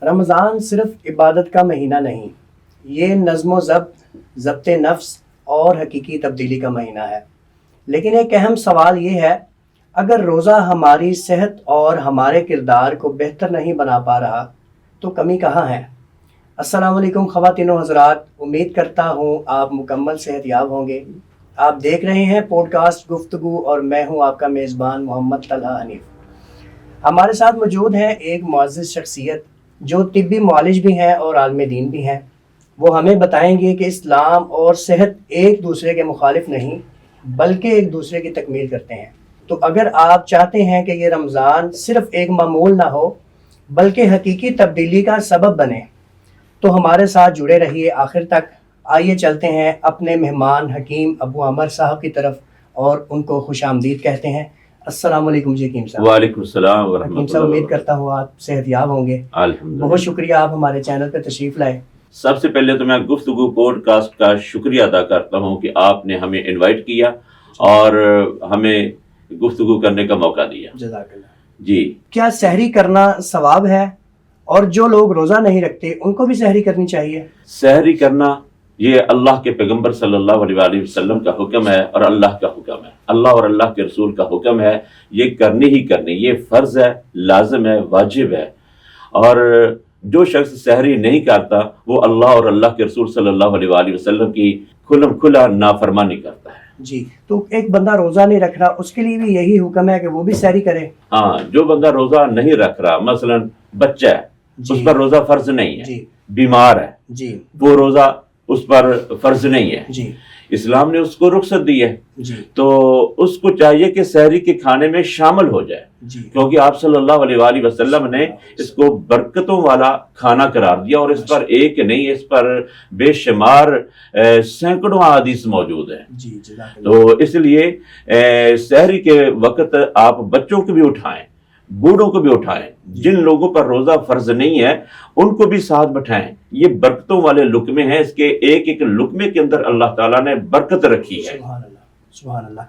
رمضان صرف عبادت کا مہینہ نہیں، یہ نظم و ضبط نفس اور حقیقی تبدیلی کا مہینہ ہے۔ لیکن ایک اہم سوال یہ ہے، اگر روزہ ہماری صحت اور ہمارے کردار کو بہتر نہیں بنا پا رہا تو کمی کہاں ہے؟ السلام علیکم خواتین و حضرات، امید کرتا ہوں آپ مکمل صحت یاب ہوں گے۔ آپ دیکھ رہے ہیں پوڈ کاسٹ گفتگو اور میں ہوں آپ کا میزبان محمد طلحہ حنیف۔ ہمارے ساتھ موجود ہیں ایک معزز شخصیت جو طبی معالج بھی ہیں اور عالم دین بھی ہیں۔ وہ ہمیں بتائیں گے کہ اسلام اور صحت ایک دوسرے کے مخالف نہیں بلکہ ایک دوسرے کی تکمیل کرتے ہیں۔ تو اگر آپ چاہتے ہیں کہ یہ رمضان صرف ایک معمول نہ ہو بلکہ حقیقی تبدیلی کا سبب بنے تو ہمارے ساتھ جڑے رہیے آخر تک۔ آئیے چلتے ہیں اپنے مہمان حکیم ابو عمر صاحب کی طرف اور ان کو خوش آمدید کہتے ہیں۔ السلام علیکم جی حکیم صاحب۔ وعلیکم السلام ورحمۃ اللہ۔ حکیم صاحب امید کرتا ہوں آپ صحت یاب ہوں گے۔ الحمدللہ، بہت شکریہ آپ ہمارے چینل پہ تشریف لائے۔ سب سے پہلے تو میں گفتگو پوڈ کاسٹ کا شکریہ ادا کرتا ہوں کہ آپ نے ہمیں انوائٹ کیا اور ہمیں گفتگو کرنے کا موقع دیا۔ جزاک اللہ۔ جی، کیا سحری کرنا ثواب ہے اور جو لوگ روزہ نہیں رکھتے ان کو بھی سحری کرنی چاہیے؟ سحری کرنا یہ اللہ کے پیغمبر صلی اللہ علیہ وآلہ وسلم کا حکم ہے اور اللہ کا حکم ہے، اللہ اور اللہ کے رسول کا حکم ہے، یہ کرنی ہی کرنی، یہ فرض ہے، لازم ہے، واجب ہے۔ اور جو شخص سحری نہیں کرتا وہ اللہ اور اللہ کے رسول صلی اللہ علیہ وآلہ وسلم کی کھلم کھلا نافرمانی کرتا ہے۔ جی، تو ایک بندہ روزہ نہیں رکھ رہا اس کے لیے بھی یہی حکم ہے کہ وہ بھی سحری کرے؟ ہاں، جو بندہ روزہ نہیں رکھ رہا، مثلا بچہ ہے، جی، اس پر روزہ فرض نہیں ہے، جی، بیمار ہے، جی، وہ روزہ اس پر فرض نہیں ہے، جی، اسلام نے اس کو رخصت دی ہے، جی، تو اس کو چاہیے کہ سحری کے کھانے میں شامل ہو جائے، جی، کیونکہ آپ صلی اللہ علیہ وآلہ وسلم نے اس کو برکتوں والا کھانا قرار دیا اور اس پر ایک نہیں، اس پر بے شمار سینکڑوں احادیث موجود ہیں۔ جی، جزاک اللہ۔ تو اس لیے سحری کے وقت آپ بچوں کو بھی اٹھائیں، بوڑھوں کو بھی اٹھائیں، جن لوگوں پر روزہ فرض نہیں ہے ان کو بھی ساتھ بٹھائیں۔ یہ برکتوں والے لقمے ہیں، اس کے ایک ایک لقمے کے اندر اللہ تعالیٰ نے برکت رکھی ہے۔ سبحان اللہ، سبحان اللہ۔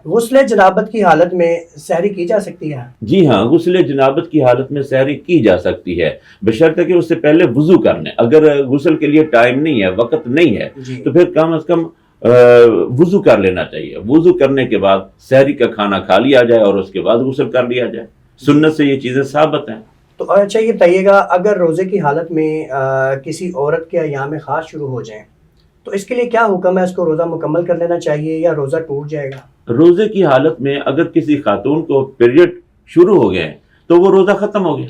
غسل جنابت کی حالت میں سحری کی جا سکتی ہے؟ جی ہاں، غسل جنابت کی حالت میں سحری کی جا سکتی ہے، بشرطے کہ اس سے پہلے وضو کر لیں۔ اگر غسل کے لیے ٹائم نہیں ہے، وقت نہیں ہے، جی، تو پھر کم از کم وضو کر لینا چاہیے۔ وضو کرنے کے بعد سحری کا کھانا کھا لیا جائے اور اس کے بعد غسل کر لیا جائے۔ سنت سے یہ چیزیں ثابت ہیں۔ تو اچھا یہ بتائیے گا، اگر روزے کی حالت میں کسی عورت کے ایام خاص شروع ہو جائیں تو اس کے لیے کیا حکم ہے؟ اس کو روزہ مکمل کر لینا چاہیے یا روزہ ٹوٹ جائے گا؟ روزے کی حالت میں اگر کسی خاتون کو پیریڈ شروع ہو گئے تو وہ روزہ ختم ہو گیا،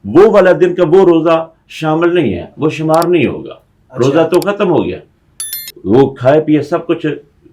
وہ والا دن کا وہ روزہ شامل نہیں ہے، وہ شمار نہیں ہوگا، روزہ تو ختم ہو گیا۔ وہ کھائے پیے سب کچھ،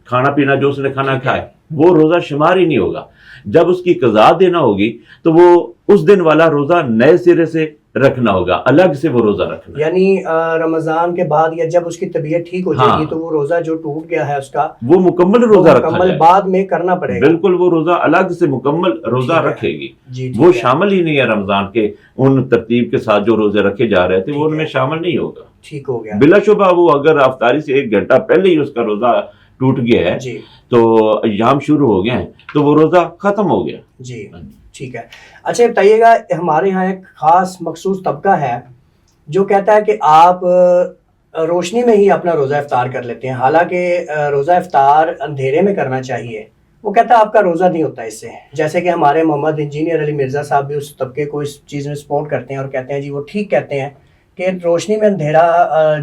کھانا پینا جو اس نے کھانا کھائے، وہ روزہ شمار ہی نہیں ہوگا۔ جب اس کی قضا دینا ہوگی تو وہ اس دن والا روزہ نئے سرے سے رکھنا ہوگا، الگ سے وہ روزہ رکھنا۔ یعنی رمضان کے بعد یا جب اس کی طبیعت ٹھیک ہو جائے گی ہاں، تو وہ روزہ جو ٹوٹ گیا ہے اس کا وہ مکمل روزہ رکھا مکمل جائے، بعد میں کرنا پڑے گا۔ بالکل وہ روزہ الگ سے مکمل روزہ ٹھیک ہے، رکھے گی۔ جی، وہ شامل ہی نہیں ہے رمضان کے ان ترتیب کے ساتھ جو روزے رکھے جا رہے تھے، وہ ان میں شامل نہیں ہوگا۔ ٹھیک ہو گیا۔ بلا شبہ وہ اگر افطاری سے 1 گھنٹہ پہلے ہی اس کا روزہ ٹوٹ گیا ہے جی، تو ایام شروع ہو گئے ہیں تو وہ روزہ ختم ہو گیا۔ جی، ٹھیک ہے۔ اچھا بتائیے گا، ہمارے ہاں ایک خاص مخصوص طبقہ ہے جو کہتا ہے کہ آپ روشنی میں ہی اپنا روزہ افطار کر لیتے ہیں، حالانکہ روزہ افطار اندھیرے میں کرنا چاہیے۔ وہ کہتا ہے آپ کا روزہ نہیں ہوتا اس سے، جیسے کہ ہمارے محمد انجینئر علی مرزا صاحب بھی اس طبقے کو اس چیز میں سپورٹ کرتے ہیں اور کہتے ہیں جی وہ ٹھیک کہتے ہیں کہ روشنی میں اندھیرا،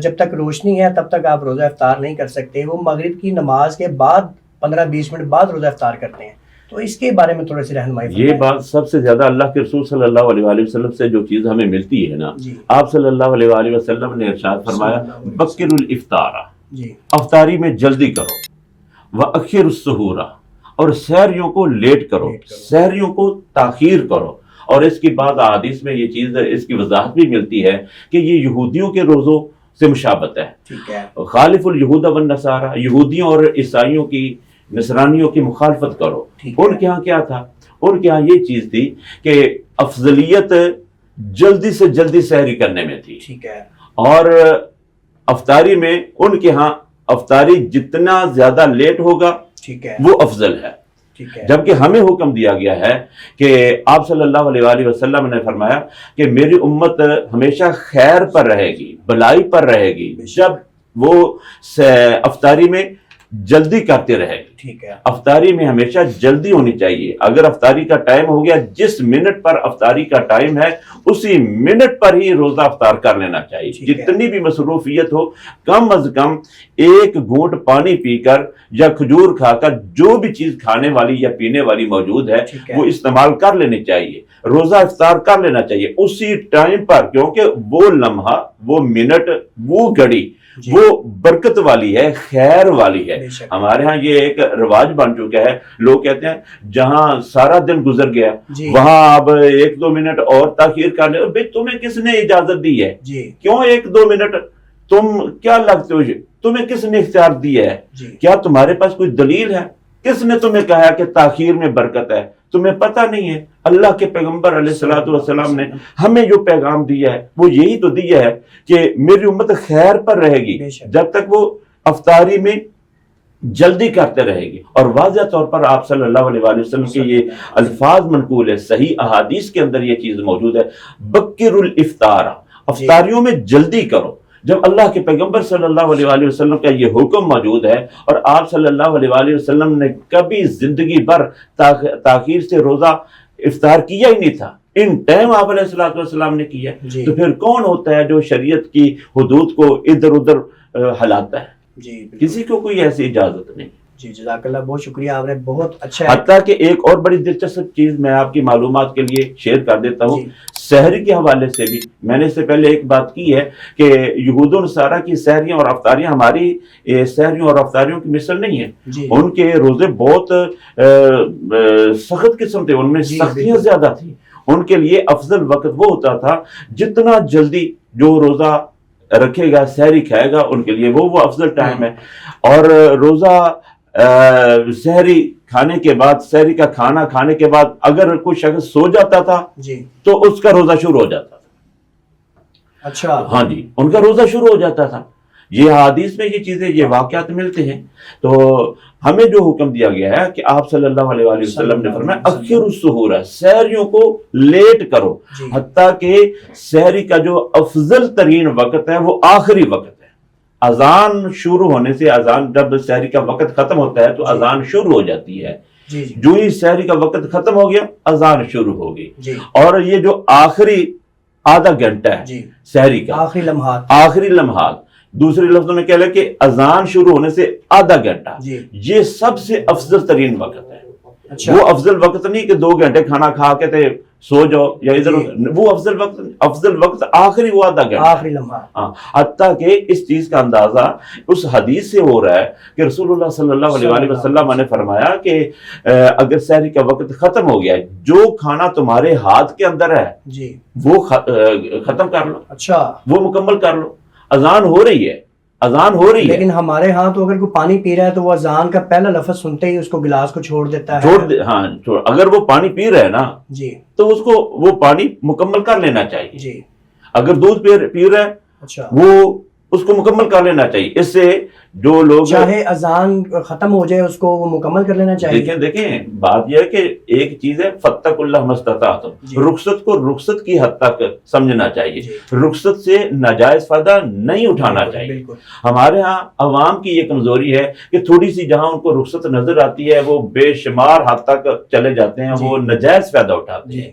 جب تک روشنی ہے تب تک آپ روزہ افطار نہیں کر سکتے۔ وہ مغرب کی نماز کے بعد 15-20 منٹ بعد روزہ افطار کرتے ہیں، تو اس کے بارے میں تھوڑی سی رہنمائی فرمائیں۔ یہ بات سب سے زیادہ اللہ کے رسول صلی اللہ علیہ وآلہ وسلم سے جو چیز ہمیں ملتی ہے نا، جی، آپ صلی اللہ علیہ وآلہ وسلم نے ارشاد فرمایا بکر الافطار، جی، افطاری میں جلدی کرو، وأخر السحور، اور سحریوں کو لیٹ کرو، سحریوں کو تاخیر کرو۔ اور اس کی بعد احادیث میں یہ چیز، اس کی وضاحت بھی ملتی ہے کہ یہ یہودیوں کے روزوں سے مشابہت ہے۔ ٹھیک ہے، خالف اليہود والنصارى، یہودیوں اور عیسائیوں کی، نصرانیوں کی مخالفت کرو۔ ان کے ہاں کیا تھا؟ ان کے ہاں یہ چیز تھی کہ افضلیت جلدی سے جلدی سحری کرنے میں تھی، ٹھیک ہے، اور افطاری میں ان کے ہاں افطاری جتنا زیادہ لیٹ ہوگا ٹھیک ہے، وہ افضل ہے۔ ٹھیک ہے، جبکہ ہمیں حکم دیا گیا ہے کہ آپ صلی اللہ علیہ وآلہ وسلم نے فرمایا کہ میری امت ہمیشہ خیر پر رہے گی، بھلائی پر رہے گی جب وہ افطاری میں جلدی کرتے رہے گی۔ ٹھیک ہے، افطاری میں ہمیشہ جلدی ہونی چاہیے۔ اگر افطاری کا ٹائم ہو گیا، جس منٹ پر افطاری کا ٹائم ہے اسی منٹ پر ہی روزہ افطار کر لینا چاہیے۔ ٹھیک ہے، جتنی بھی مصروفیت ہو، کم از کم ایک گھونٹ پانی پی کر یا کھجور کھا کر جو بھی چیز کھانے والی یا پینے والی موجود ہے ٹھیک ہے، وہ استعمال کر لینی چاہیے، روزہ افطار کر لینا چاہیے اسی ٹائم پر، کیونکہ وہ لمحہ، وہ منٹ، وہ گھڑی جی، وہ برکت والی ہے، خیر والی ہے۔ بے شک، ہمارے ہاں یہ ایک رواج بن چکا ہے، لوگ کہتے ہیں جہاں سارا دن گزر گیا جی، وہاں اب 1-2 منٹ اور تاخیر کرنے، بھئی تمہیں کس نے اجازت دی ہے؟ جی، کیوں 1-2 منٹ؟ تم کیا لگتے ہو؟ تمہیں کس نے اختیار دیا ہے؟ جی، کیا تمہارے پاس کوئی دلیل ہے؟ کس نے تمہیں کہا کہ تاخیر میں برکت ہے؟ تمہیں پتہ نہیں ہے؟ اللہ کے پیغمبر علیہ الصلوۃ والسلام نے ہمیں جو پیغام دیا ہے وہ یہی تو دیا ہے کہ میری امت خیر پر رہے گی بے شک، جب تک وہ افطاری میں جلدی کرتے رہے گی۔ اور واضح طور پر آپ صلی اللہ علیہ وآلہ وسلم کے یہ الفاظ منقول ہے، صحیح احادیث کے اندر یہ چیز موجود ہے، بکر الافطار، افطاریوں میں جلدی کرو۔ جب اللہ کے پیغمبر صلی اللہ علیہ وآلہ وسلم کا یہ حکم موجود ہے اور آپ صلی اللہ علیہ وآلہ وسلم نے کبھی زندگی بھر تاخیر سے روزہ افطار کیا ہی نہیں تھا، ان ٹائم آپ علیہ الصلوۃ والسلام نے کیا، جی، تو پھر کون ہوتا ہے جو شریعت کی حدود کو ادھر ادھر ہلاتا ہے؟ جی، بالکل، کسی کو کوئی ایسی اجازت نہیں۔ جی، جزاک اللہ، بہت شکریہ، آپ نے بہت اچھا حتیٰ کہ ایک اور بڑی دلچسپ چیز میں آپ کی معلومات کے لیے شیئر کر دیتا ہوں، جی، سحری کے حوالے سے بھی میں نے اس سے پہلے ایک بات کی ہے کہ یہود و نصارہ کی سحریاں اور افطاریاں ہماری سحریوں اور افطاریوں کی مثل نہیں ہے۔ جی، ان کے روزے بہت سخت قسم تھے، ان میں جی، سختیاں بالکل، زیادہ تھیں۔ ان کے لیے افضل وقت وہ ہوتا تھا جتنا جلدی جو روزہ رکھے گا، سحری کھائے گا، ان کے لیے وہ افضل ٹائم ہے۔ اور روزہ سحری کھانے کے بعد، سحری کا کھانا کھانے کے بعد اگر کوئی شخص سو جاتا تھا جی، تو اس کا روزہ شروع ہو جاتا تھا۔ اچھا، ہاں جی، ان کا روزہ شروع ہو جاتا تھا۔ یہ حدیث میں یہ چیزیں، یہ واقعات ملتے ہیں۔ تو ہمیں جو حکم دیا گیا ہے کہ آپ صلی اللہ علیہ وآلہ وسلم نے فرمایا اخر السحور، سحریوں کو لیٹ کرو، جی، حتیٰ کہ سحری کا جو افضل ترین وقت ہے وہ آخری وقت ہے۔ اذان شروع ہونے سے، اذان جب سحری کا وقت ختم ہوتا ہے تو اذان شروع ہو جاتی ہے، جی، جی، جو ہی سحری کا وقت ختم ہو گیا اذان شروع ہو گئی۔ جی، اور یہ جو آخری آدھا گھنٹہ ہے جی، سحری کا، آخری لمحات، آخری لمحات، دوسرے لفظوں میں کہہ لیں کہ اذان شروع ہونے سے آدھا گھنٹہ، جی، یہ سب سے افضل ترین وقت ہے۔ اچھا، وہ افضل وقت نہیں کہ 2 گھنٹے کھانا کھا کے تے سو جاؤ یا ادھر ادھر، وہ افضل وقت آخری وہ آدھا گھنٹہ، آخری لمحات، ہاں۔ حتیٰ کہ اس چیز کا اندازہ اس حدیث سے ہو رہا ہے کہ رسول اللہ صلی اللہ علیہ وآلہ وسلم نے فرمایا کہ اگر سحری کا وقت ختم ہو گیا ہے، جو کھانا تمہارے ہاتھ کے اندر ہے جی، وہ ختم کر لو، اچھا، وہ مکمل کر لو۔ اذان ہو رہی ہے، اذان ہو رہی ہے، لیکن ہمارے ہاں تو اگر کوئی پانی پی رہا ہے تو وہ اذان کا پہلا لفظ سنتے ہی اس کو گلاس کو چھوڑ دیتا ہے، ہاں اگر وہ پانی پی رہا ہے نا جی، تو اس کو وہ پانی مکمل کر لینا چاہیے۔ جی، اگر دودھ پی رہا ہے اچھا، وہ اس کو مکمل کر لینا چاہیے۔ اس سے جو لوگ چاہے اذان ختم ہو جائے اس کو وہ مکمل کر لینا چاہیے۔ دیکھیں بات یہ ہے کہ ایک چیز ہے فَاتَّقُوا اللَّهَ مَا اسْتَطَعْتُمْ، جی، رخصت کو رخصت کی حد تک سمجھنا چاہیے، جی، رخصت سے ناجائز فائدہ نہیں اٹھانا چاہیے۔ بالکل، ہمارے ہاں عوام کی یہ کمزوری ہے کہ تھوڑی سی جہاں ان کو رخصت نظر آتی ہے وہ بے شمار حد تک چلے جاتے ہیں، جی، وہ ناجائز فائدہ اٹھاتے ہیں۔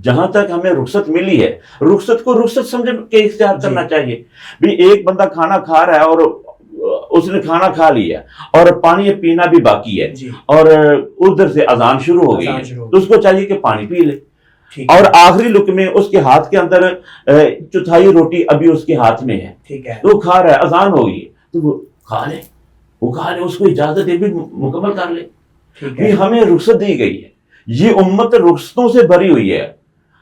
جہاں تک ہمیں رخصت ملی ہے، رخصت کو رخصت سمجھ کے اختیار کرنا چاہیے۔ بھی ایک بندہ کھانا کھا رہا ہے اور اس نے کھانا کھا لیا اور پانی پینا بھی باقی ہے جی، اور ادھر سے اذان شروع ہو گئی اذان ہے شروع ہو تو اس کو چاہیے کہ پانی پی لے، ٹھیک اور ہے، آخری لقمے اس کے ہاتھ کے اندر چوتھائی روٹی ابھی اس کے ہاتھ میں ہے ٹھیک ہے، تو وہ کھا رہا ہے، اذان ہو گئی تو وہ کھا لے، وہ کھا لے، اس کو اجازت ہے بھی مکمل کر لے۔ ٹھیک ہے، یہ ہمیں رخصت دی گئی ہے، یہ امت رخصتوں سے بھری ہوئی ہے،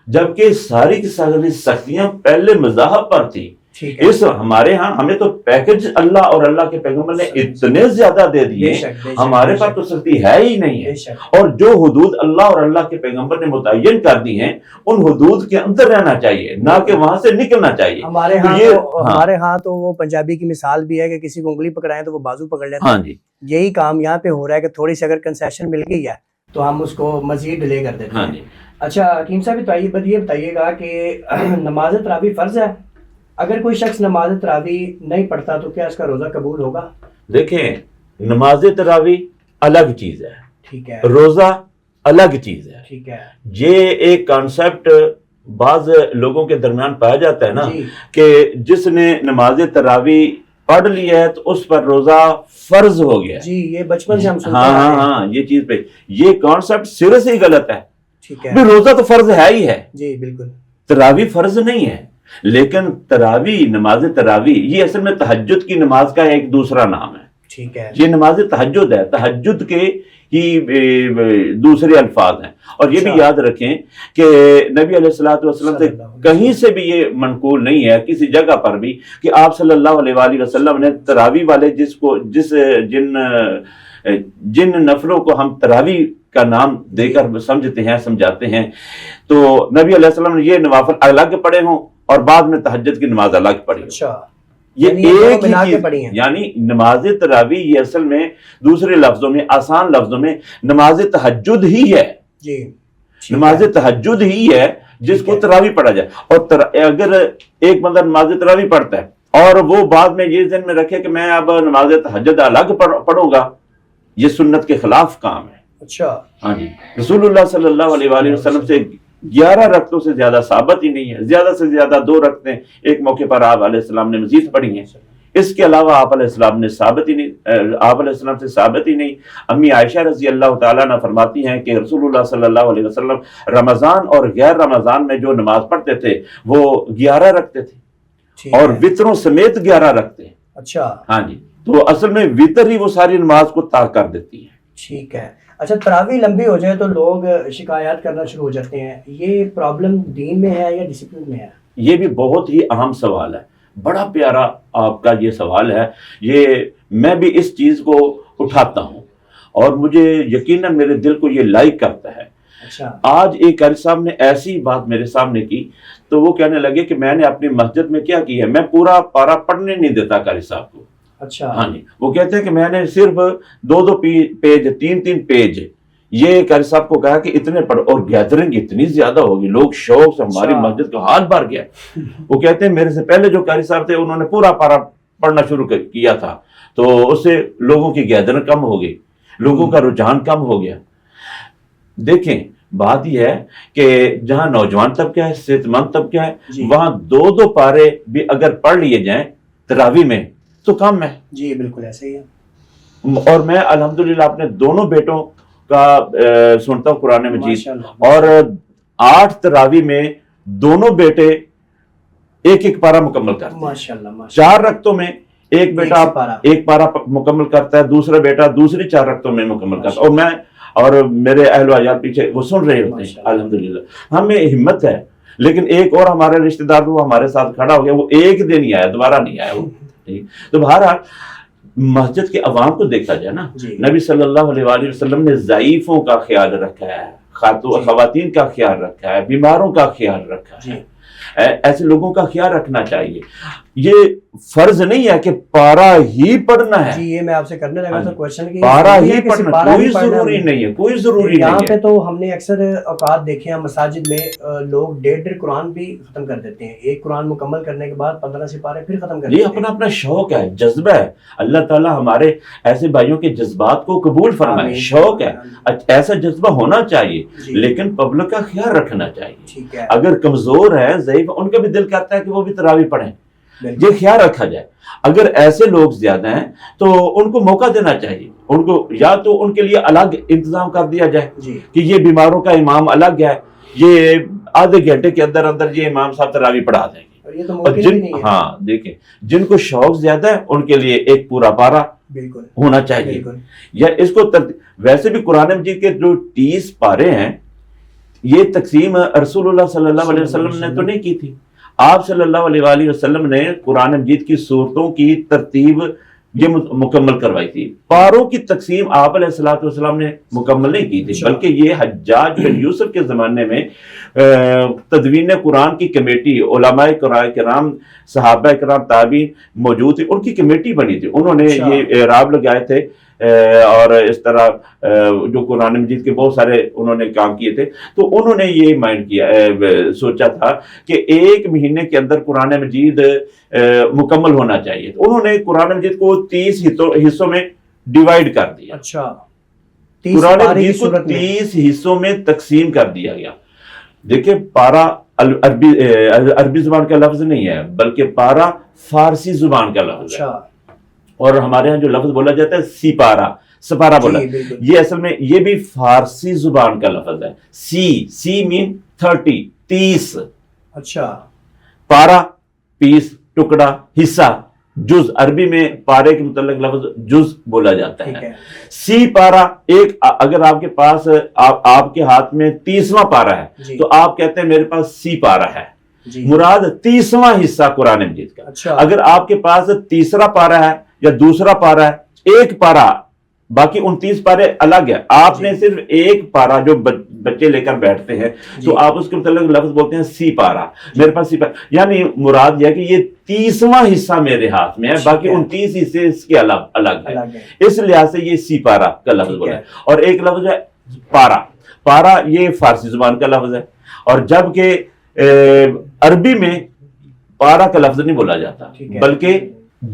جبکہ ساری کی ساری سختیاں پہلے مذاہب پر تھی، ٹھیک ہے، اس ہمارے ہاں ہمیں تو پیکج اللہ اور اللہ کے پیغمبر نے اتنے زیادہ دے دیے، بے شک، بے شک، ہمارے بے پاس شک، تو سختی ہے ہی نہیں ہے، بے شک۔ اور جو حدود اللہ اور اللہ کے پیغمبر نے متعین کر دی ہیں ان حدود کے اندر رہنا چاہیے، نہ کہ وہاں سے نکلنا چاہیے۔ ہمارے تو ہاں یہ ہمارے ہاں تو وہ پنجابی کی مثال بھی ہے کہ کسی کو انگلی پکڑائیں تو وہ بازو پکڑ لیتے ہاں ہیں، جی یہی کام یہاں پہ ہو رہا ہے کہ تھوڑی سی اگر کنسیشن مل گئی ہے تو ہم اس کو مزید ڈیلے کر دیتے ہاں ہیں۔ جی اچھا حکیم صاحب یہ بتائیے گا کہ نماز تراویح فرض ہے، اگر کوئی شخص نماز تراویح نہیں پڑھتا تو کیا اس کا روزہ قبول ہوگا؟ دیکھیں، نماز تراویح الگ چیز ہے، ٹھیک ہے، روزہ الگ چیز ہے۔ ٹھیک ہے، یہ ایک کانسیپٹ بعض لوگوں کے درمیان پایا جاتا ہے نا جی، کہ جس نے نماز تراویح پڑھ لی ہے تو اس پر روزہ فرض ہو گیا ہے۔ جی، یہ بچپن سے ہم سنتے ہاں آ رہے ہاں ہیں۔ ہاں، یہ چیز پہ یہ کانسیپٹ سرے سے ہی غلط ہے۔ ٹھیک ہے، بھی روزہ تو فرض ہے ہی ہے، جی بالکل، تراویح فرض نہیں ہے، لیکن تراویح، نماز تراویح یہ اصل میں تہجد کی نماز کا ایک دوسرا نام ہے۔ ٹھیک ہے، یہ نماز تہجد ہے، تہجد کے ہی دوسرے الفاظ ہیں۔ اور یہ بھی اچھا، یاد رکھیں کہ نبی علیہ الصلوۃ والسلام سے صلی اللہ علیہ کہیں سے بھی یہ منقول نہیں ہے کسی جگہ پر بھی کہ آپ صلی اللہ علیہ وآلہ وسلم نے تراویح والے جن نفلوں کو ہم تراویح کا نام دے کر سمجھتے ہیں، سمجھاتے ہیں، تو نبی علیہ السلام نے یہ نوافل الگ پڑھے ہوں اور بعد میں تہجد کی نماز الگ پڑھی ہو۔ اچھا، یہ یعنی یہ دونوں ایک ہی ملا کے چیز، پڑھی ہیں۔ یعنی نماز تراویح یہ اصل میں دوسرے لفظوں میں، آسان لفظوں میں نماز تہجد ہی ہے۔ جی، ٹھیک نماز ہے، تہجد ہی ہے جس ٹھیک کو ہے۔ تراویح پڑھا جائے۔ اور اگر ایک بندہ نماز تراویح پڑھتا ہے اور وہ بعد میں یہ ذہن میں رکھے کہ میں اب نماز تہجد الگ پڑھوں گا، یہ سنت کے خلاف کام ہے۔ اچھا، ہاں جی، رسول اللہ صلی اللہ علیہ وآلہ وسلم سے 11 رکعتوں سے زیادہ ثابت ہی نہیں ہے، زیادہ سے زیادہ 2 رکعتیں ایک موقع پر آپ علیہ السلام نے مزید پڑھی ہیں، اس کے علاوہ آپ علیہ السلام نے آپ علیہ السلام سے ثابت ہی نہیں۔ امی عائشہ رضی اللہ تعالیٰ عنہ فرماتی ہیں کہ رسول اللہ صلی اللہ علیہ وسلم رمضان اور غیر رمضان میں جو نماز پڑھتے تھے وہ 11 رکھتے تھے، ٹھیک اور ہے، وطروں سمیت 11 رکھتے ہیں۔ اچھا، ہاں جی، تو اصل میں وطر ہی وہ ساری نماز کو طے کر دیتی ہے۔ ٹھیک ہے۔ اچھا، تراویح لمبی ہو جائے تو لوگ شکایات کرنا شروع ہو جاتے ہیں، یہ پرابلم دین میں ہے یا ڈسپلن میں ہے؟ یہ بھی بہت ہی اہم سوال ہے، بڑا پیارا آپ کا یہ سوال ہے۔ یہ میں بھی اس چیز کو اٹھاتا ہوں اور مجھے یقیناً میرے دل کو یہ لائک کرتا ہے۔ اچھا، آج ایک قاری صاحب نے ایسی بات میرے سامنے کی تو وہ کہنے لگے کہ میں نے اپنی مسجد میں کیا کی ہے، میں پورا پارا پڑھنے نہیں دیتا قاری صاحب کو۔ اچھا، ہاں جی، وہ کہتے ہیں کہ میں نے صرف 2 پیج 3 پیج یہ قاری صاحب کو کہا کہ اتنے پڑھ، اور گیدرنگ اتنی زیادہ ہوگی، لوگ شوق سے ہماری مسجد کا ہاتھ بھر گیا۔ وہ کہتے ہیں میرے سے پہلے جو قاری صاحب تھے انہوں نے پورا پارا پڑھنا شروع کیا تھا تو اس سے لوگوں کی گیدرنگ کم ہو گئی، لوگوں کا رجحان کم ہو گیا۔ دیکھیں بات یہ ہے کہ جہاں نوجوان طبقہ ہے، صحت مند طبقہ ہے، جی، وہاں 2 پارے بھی اگر پڑھ لیے جائیں تراویح میں تو کم ہے۔ جی بالکل ایسے ہی ہے۔ اور میں الحمدللہ اپنے دونوں بیٹوں کا سنتا ہوں قرآن مجید، ماشاءاللہ، اور 8 تراویح میں دونوں بیٹے 1 پارہ مکمل کرتے ہیں۔ ماشاءاللہ، 4 رکعتوں میں ایک بیٹا ایک پارہ۔ 1 پارہ مکمل کرتا ہے، دوسرا بیٹا دوسری 4 رکعتوں میں مکمل کرتا ہے، اور میں اور میرے اہل و عیال پیچھے وہ سن رہے ہوتے ہیں۔ الحمدللہ ہمیں ہمت ہے، لیکن ایک اور ہمارے رشتہ دار وہ ہمارے ساتھ کھڑا ہو گیا، وہ 1 دن ہی آیا، دوبارہ نہیں آیا وہ۔ تو بہرحال مسجد کے عوام کو دیکھا جائے نا، جی، نبی صلی اللہ علیہ وآلہ وسلم نے ضعیفوں کا خیال رکھا ہے، خواتین کا خیال رکھا ہے، بیماروں کا خیال رکھا جی، ہے، ایسے لوگوں کا خیال رکھنا چاہیے۔ یہ فرض نہیں ہے کہ پارہ ہی پڑھنا ہے، جی، یہ میں آپ سے کرنے لگا تھا کوشچن کہ پارہ ہی پڑھنا، کوئی ضروری نہیں ہے، کوئی ضروری یہاں نہیں پہ ہے۔ تو ہم نے اکثر اوقات دیکھے ہیں مساجد میں لوگ 1.5 قرآن بھی ختم کر دیتے ہیں، 1 قرآن مکمل کرنے کے بعد 15 سپارے پھر ختم کر دیتے یہ ہیں۔ اپنا اپنا شوق ہے، جذبہ ہے۔ اللہ تعالیٰ ہمارے ایسے بھائیوں کے جذبات کو قبول فرمائے۔ آمین۔ شوق ہے، ایسا جذبہ ہونا چاہیے، جی، لیکن پبلک کا خیال رکھنا چاہیے۔ ٹھیک ہے، اگر کمزور ہے، ضعیف، ان کا بھی دل کرتا ہے کہ وہ بھی تراویح پڑھیں، بالکل، یہ خیال رکھا جائے۔ اگر ایسے لوگ زیادہ ہیں تو ان کو موقع دینا چاہیے، ان کو یا تو ان کے لیے الگ انتظام کر دیا جائے جی، کہ یہ بیماروں کا امام الگ ہے، یہ آدھے گھنٹے کے اندر اندر یہ امام صاحب تراویح پڑھا دیں گے۔ اور یہ تو اور ممکن بھی نہیں ہے۔ ہاں دیکھیں، جن کو شوق زیادہ ہے ان کے لیے 1 پورا پارہ بالکل، ہونا چاہیے، بالکل، یا اس کو ویسے بھی قرآن مجید کے جو 30 پارے ہیں، یہ تقسیم رسول اللہ صلی اللہ علیہ وسلم نے تو نہیں کی تھی۔ آپ صلی اللہ علیہ وآلہ وسلم نے قرآن مجید کی صورتوں کی ترتیب یہ مکمل کروائی تھی. پاروں کی تقسیم آپ علیہ الصلوۃ والسلام نے مکمل نہیں کی تھی, بلکہ یہ حجاج بن یوسف کے زمانے میں تدوین قرآن کی کمیٹی, علماء کرام, صحابہ کرام, تابعین موجود تھے, ان کی کمیٹی بنی تھی. انہوں نے یہ اعراب لگائے تھے اور اس طرح جو قرآن مجید کے بہت سارے انہوں نے کام کیے تھے. تو انہوں نے یہ مائنڈ کیا, سوچا تھا کہ ایک مہینے کے اندر قرآن مجید مکمل ہونا چاہیے. تو انہوں نے قرآن مجید کو 30 حصوں میں ڈیوائیڈ کر دیا. اچھا, قرآن مجید کو 30 حصوں میں تقسیم کر دیا گیا. دیکھیں, پارا عربی زبان کا لفظ نہیں ہے, بلکہ پارا فارسی زبان کا لفظ ہے. اور ہمارے ہاں جو لفظ بولا جاتا ہے سپارہ بولا, یہ اصل میں یہ بھی فارسی زبان کا لفظ ہے. سی مین 30. اچھا, پارا پیس, ٹکڑا, حصہ, جز. عربی میں پارے کے متعلق لفظ جز بولا جاتا ہے. سی پارا ایک, اگر آپ کے پاس آپ کے ہاتھ میں 30واں پارا ہے تو آپ کہتے ہیں میرے پاس سی پارا ہے. مراد 30واں حصہ قرآن مجید کا. اگر آپ کے پاس تیسرا پارا ہے یا دوسرا پارا ہے, ایک پارا, باقی 29 پارے الگ ہے. آپ نے صرف ایک پارا جو بچے لے کر بیٹھتے ہیں تو آپ اس کے متعلق لفظ بولتے ہیں سی پارا, میرے پاس سی پارا. یعنی مراد یہ ہے کہ یہ 30واں حصہ میرے ہاتھ میں ہے, باقی 29 حصے اس کے الگ ہے. اس لحاظ سے یہ سی پارا کا لفظ بولا ہے. اور ایک لفظ ہے پارا, یہ فارسی زبان کا لفظ ہے. اور جبکہ عربی میں پارا کا لفظ نہیں بولا جاتا, بلکہ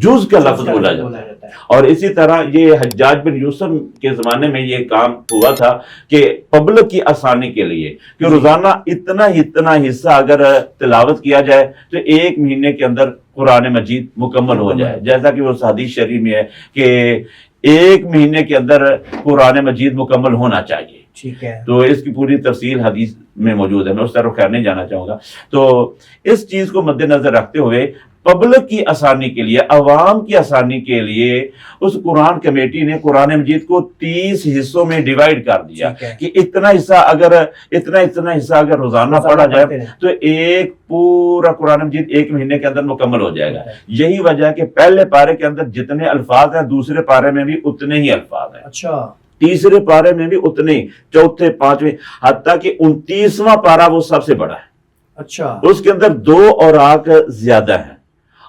جز کا لفظ بولا جاتا ہے. اور اسی طرح یہ حجاج بن یوسف کے زمانے میں یہ کام ہوا تھا کہ پبلک کی آسانی کے لیے کہ روزانہ اتنا حصہ اگر تلاوت کیا جائے تو ایک مہینے کے اندر قرآن مجید مکمل ہو جائے. جیسا کہ وہ حدیث شریف میں ہے کہ ایک مہینے کے اندر قرآن مجید مکمل ہونا چاہیے. ٹھیک ہے, تو اس کی پوری تفصیل حدیث میں موجود ہے, میں اس طرف خیر نہیں جانا چاہوں گا. تو اس چیز کو مد نظر رکھتے ہوئے پبلک کی آسانی کے لیے, عوام کی آسانی کے لیے, اس قرآن کمیٹی نے قرآن مجید کو 30 حصوں میں ڈیوائیڈ کر دیا کہ اتنا حصہ اگر روزانہ پڑھا جائے تو ایک پورا قرآن مجید ایک مہینے کے اندر مکمل ہو جائے گا. یہی وجہ ہے کہ پہلے پارے کے اندر جتنے الفاظ ہیں دوسرے پارے میں بھی اتنے ہی الفاظ ہیں. اچھا, تیسرے پارے میں بھی اتنے ہی, چوتھے, پانچویں, حتیٰ کہ 29واں پارا وہ سب سے بڑا ہے. اچھا, اس کے اندر 2 اوراق زیادہ ہیں.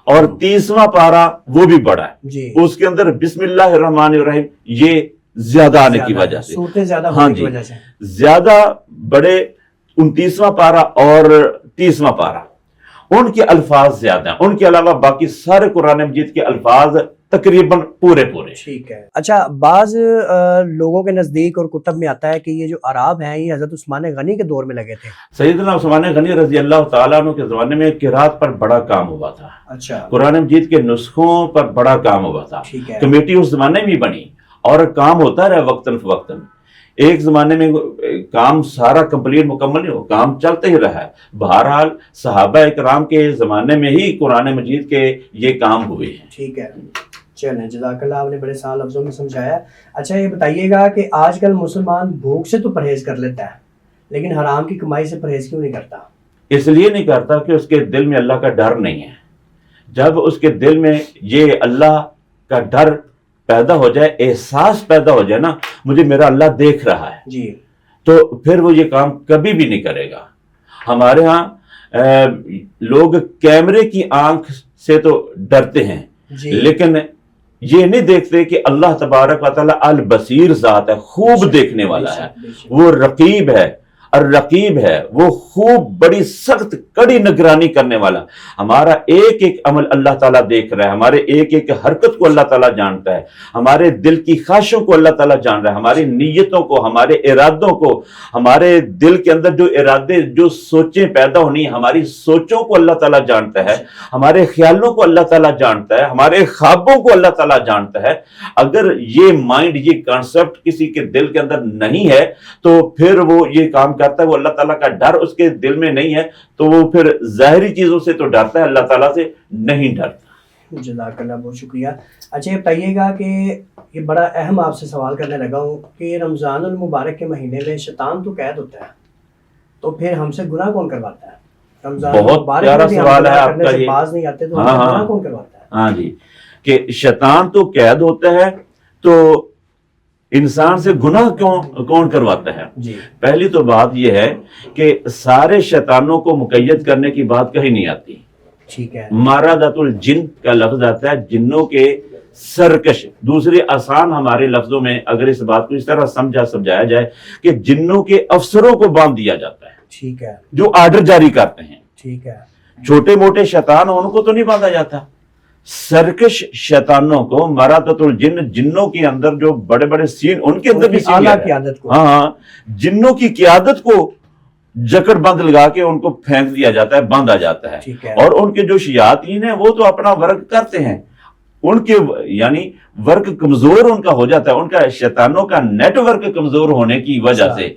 اور 30واں پارا وہ بھی بڑا ہے, اس کے اندر بسم اللہ الرحمن الرحیم یہ زیادہ آنے کی وجہ سے, ہاں جی, زیادہ بڑے 29واں پارا اور 30واں پارا, ان کے الفاظ زیادہ ہیں. ان کے علاوہ باقی سارے قرآن مجید کے الفاظ تقریباً پورے. ٹھیک ہے. اچھا, بعض لوگوں کے نزدیک اور کتب میں آتا ہے کہ یہ جو عراب ہیں یہ حضرت عثمان غنی کے دور میں لگے تھے. سیدنا عثمان غنی رضی اللہ تعالیٰ عنہ کے زمانے میں قرات پر بڑا کام ہوا تھا. اچھا, قرآن مجید کے نسخوں پر بڑا کام ہوا تھا. کمیٹی اس زمانے میں بنی اور کام ہوتا رہا وقتاً فوقتاً. ایک زمانے میں کام سارا کمپلیٹ مکمل نہیں ہو, کام چلتے ہی رہا ہے. بہرحال صحابہ اکرام کے زمانے میں ہی قرآن مجید کے یہ کام ہوئے ہیں. ٹھیک ہے, چلیں, جزاک اللہ, آپ نے بڑے سال لفظوں میں سمجھایا. اچھا, یہ بتائیے گا کہ آج کل مسلمان بھوک سے تو پرہیز کر لیتا ہے لیکن حرام کی کمائی سے پرہیز کیوں نہیں کرتا؟ اس لیے نہیں کرتا کہ اس کے دل میں اللہ کا ڈر نہیں ہے. جب اس کے دل میں یہ اللہ کا ڈر پیدا ہو جائے, احساس پیدا ہو جائے نا, مجھے میرا اللہ دیکھ رہا ہے جی, تو پھر وہ یہ کام کبھی بھی نہیں کرے گا. ہمارے ہاں لوگ کیمرے کی آنکھ سے تو ڈرتے ہیں لیکن یہ نہیں دیکھتے کہ اللہ تبارک و تعالی البصیر ذات ہے, خوب دیکھنے والا ہے, وہ رقیب ہے. الرقیب ہے, وہ خوب بڑی سخت کڑی نگرانی کرنے والا. ہمارا ایک ایک عمل اللہ تعالیٰ دیکھ رہا ہے, ہمارے ایک ایک حرکت کو اللہ تعالیٰ جانتا ہے, ہمارے دل کی خواہشوں کو اللہ تعالیٰ جان رہا ہے, ہماری نیتوں کو, ہمارے ارادوں کو, ہمارے دل کے اندر جو ارادے جو سوچیں پیدا ہونی, ہماری سوچوں کو اللہ تعالیٰ جانتا ہے, ہمارے خیالوں کو اللہ تعالیٰ جانتا ہے, ہمارے خوابوں کو اللہ تعالیٰ جانتا ہے. اگر یہ مائنڈ, یہ کانسیپٹ کسی کے دل کے اندر نہیں ہے تو پھر وہ یہ کام کرتا ہے, وہ اللہ تعالیٰ کا ڈر اس کے دل میں نہیں ہے تو وہ پھر ظاہری چیزوں سے تو ڈرتا ہے, اللہ تعالیٰ سے نہیں ڈرتا. جزاک اللہ, بہت شکریہ. اچھا, یہ بتائیے گا کہ یہ بڑا اہم آپ سے سوال کرنے لگا ہوں کہ رمضان المبارک کے مہینے میں شیطان تو قید ہوتا ہے, تو پھر ہم سے گناہ کون کرواتا ہے؟ رمضان بہت مبارک پیارا میں بھی ہم سوال ہے گناہ آپ کرنے کا سے یہ. باز نہیں آتے تو ہاں، ہمیں ہاں. گناہ کون کرواتا ہے؟ ہاں جی، کہ شیطان تو قید ہوتا ہے تو انسان سے گناہ کون کرواتا ہے؟ جی پہلی تو بات یہ ہے کہ سارے شیطانوں کو مقید کرنے کی بات کہیں نہیں آتی. ٹھیک ہے. مارادۃ الجن کا لفظ آتا ہے جنوں کے سرکش. دوسری آسان ہمارے لفظوں میں اگر اس بات کو اس طرح سمجھایا جائے کہ جنوں کے افسروں کو باندھ دیا جاتا ہے ٹھیک ہے. جو آرڈر جاری کرتے ہیں. ٹھیک ہے. چھوٹے موٹے شیطان ان کو تو نہیں باندھا جاتا. سرکش شیطانوں کو مارادۃ الجن، جنوں کے اندر جو بڑے بڑے سین ان کے اندر بھی سین اعلیٰ ہے. قیادت کو. ہاں، جنوں کی قیادت کو جکڑ بند لگا کے ان کو پھینک دیا جاتا ہے، باندھا جاتا ہے. ٹھیک ہے. اور ان کے جو شیاطین ہیں وہ تو اپنا ورک کرتے ہیں، ان کے یعنی ورک کمزور ان کا ہو جاتا ہے. ان کا شیطانوں کا نیٹ ورک کمزور ہونے کی وجہ سے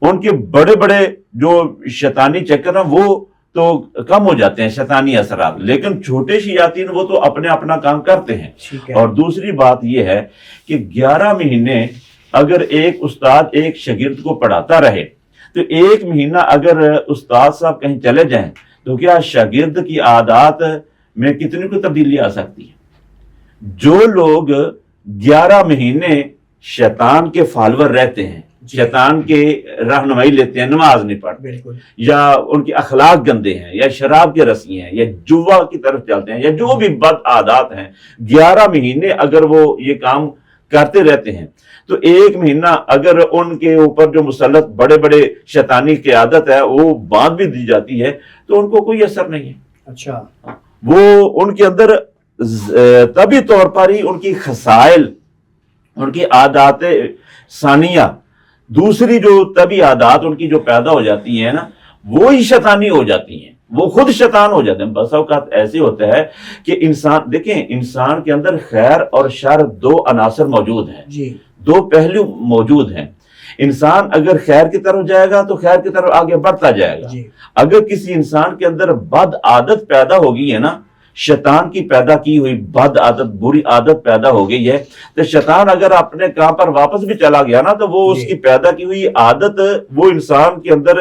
ان کے بڑے بڑے جو شیطانی چکر ہیں وہ تو کم ہو جاتے ہیں، شیطانی اثرات. لیکن چھوٹے شیاطین وہ تو اپنا کام کرتے ہیں. ٹھیک ہے. اور دوسری بات یہ ہے کہ 11 مہینے اگر ایک استاد ایک شاگرد کو پڑھاتا رہے تو 1 مہینہ اگر استاد صاحب کہیں چلے جائیں تو کیا شاگرد کی عادات میں کتنی کو تبدیلی آ سکتی ہے؟ جو لوگ 11 مہینے شیطان کے فالور رہتے ہیں، شیطان کے رہنمائی لیتے ہیں، نماز نہیں پڑھتے، بالکل، یا ان کے اخلاق گندے ہیں، یا شراب کے رسی ہیں، یا جوا کی طرف چلتے ہیں، یا جو بھی بد عادات ہیں، 11 مہینے اگر وہ یہ کام کرتے رہتے ہیں تو 1 مہینہ اگر ان کے اوپر جو مسلط بڑے بڑے شیطانی قیادت ہے وہ باندھ بھی دی جاتی ہے تو ان کو کوئی اثر نہیں ہے. اچھا. وہ ان کے اندر طبی طور پر ہی ان کی خصائل، ان کی عادات ثانیہ، دوسری جو طبی عادات ان کی جو پیدا ہو جاتی ہیں نا وہی شیطانی ہو جاتی ہیں، وہ خود شیطان ہو جاتے ہیں. بس اوقات ایسے ہوتا ہے کہ انسان، دیکھیں انسان کے اندر خیر اور شر 2 عناصر موجود ہیں، جی 2 پہلو موجود ہیں. انسان اگر خیر کی طرف جائے گا تو خیر کی طرف آگے بڑھتا جائے گا. جی. اگر کسی انسان کے اندر بد عادت پیدا ہو گئی ہے نا، شیطان کی پیدا کی ہوئی بد عادت، بری عادت پیدا ہو گئی ہے تو شیطان اگر اپنے کام پر واپس بھی چلا گیا نا تو وہ اس کی پیدا کی ہوئی عادت وہ انسان کے اندر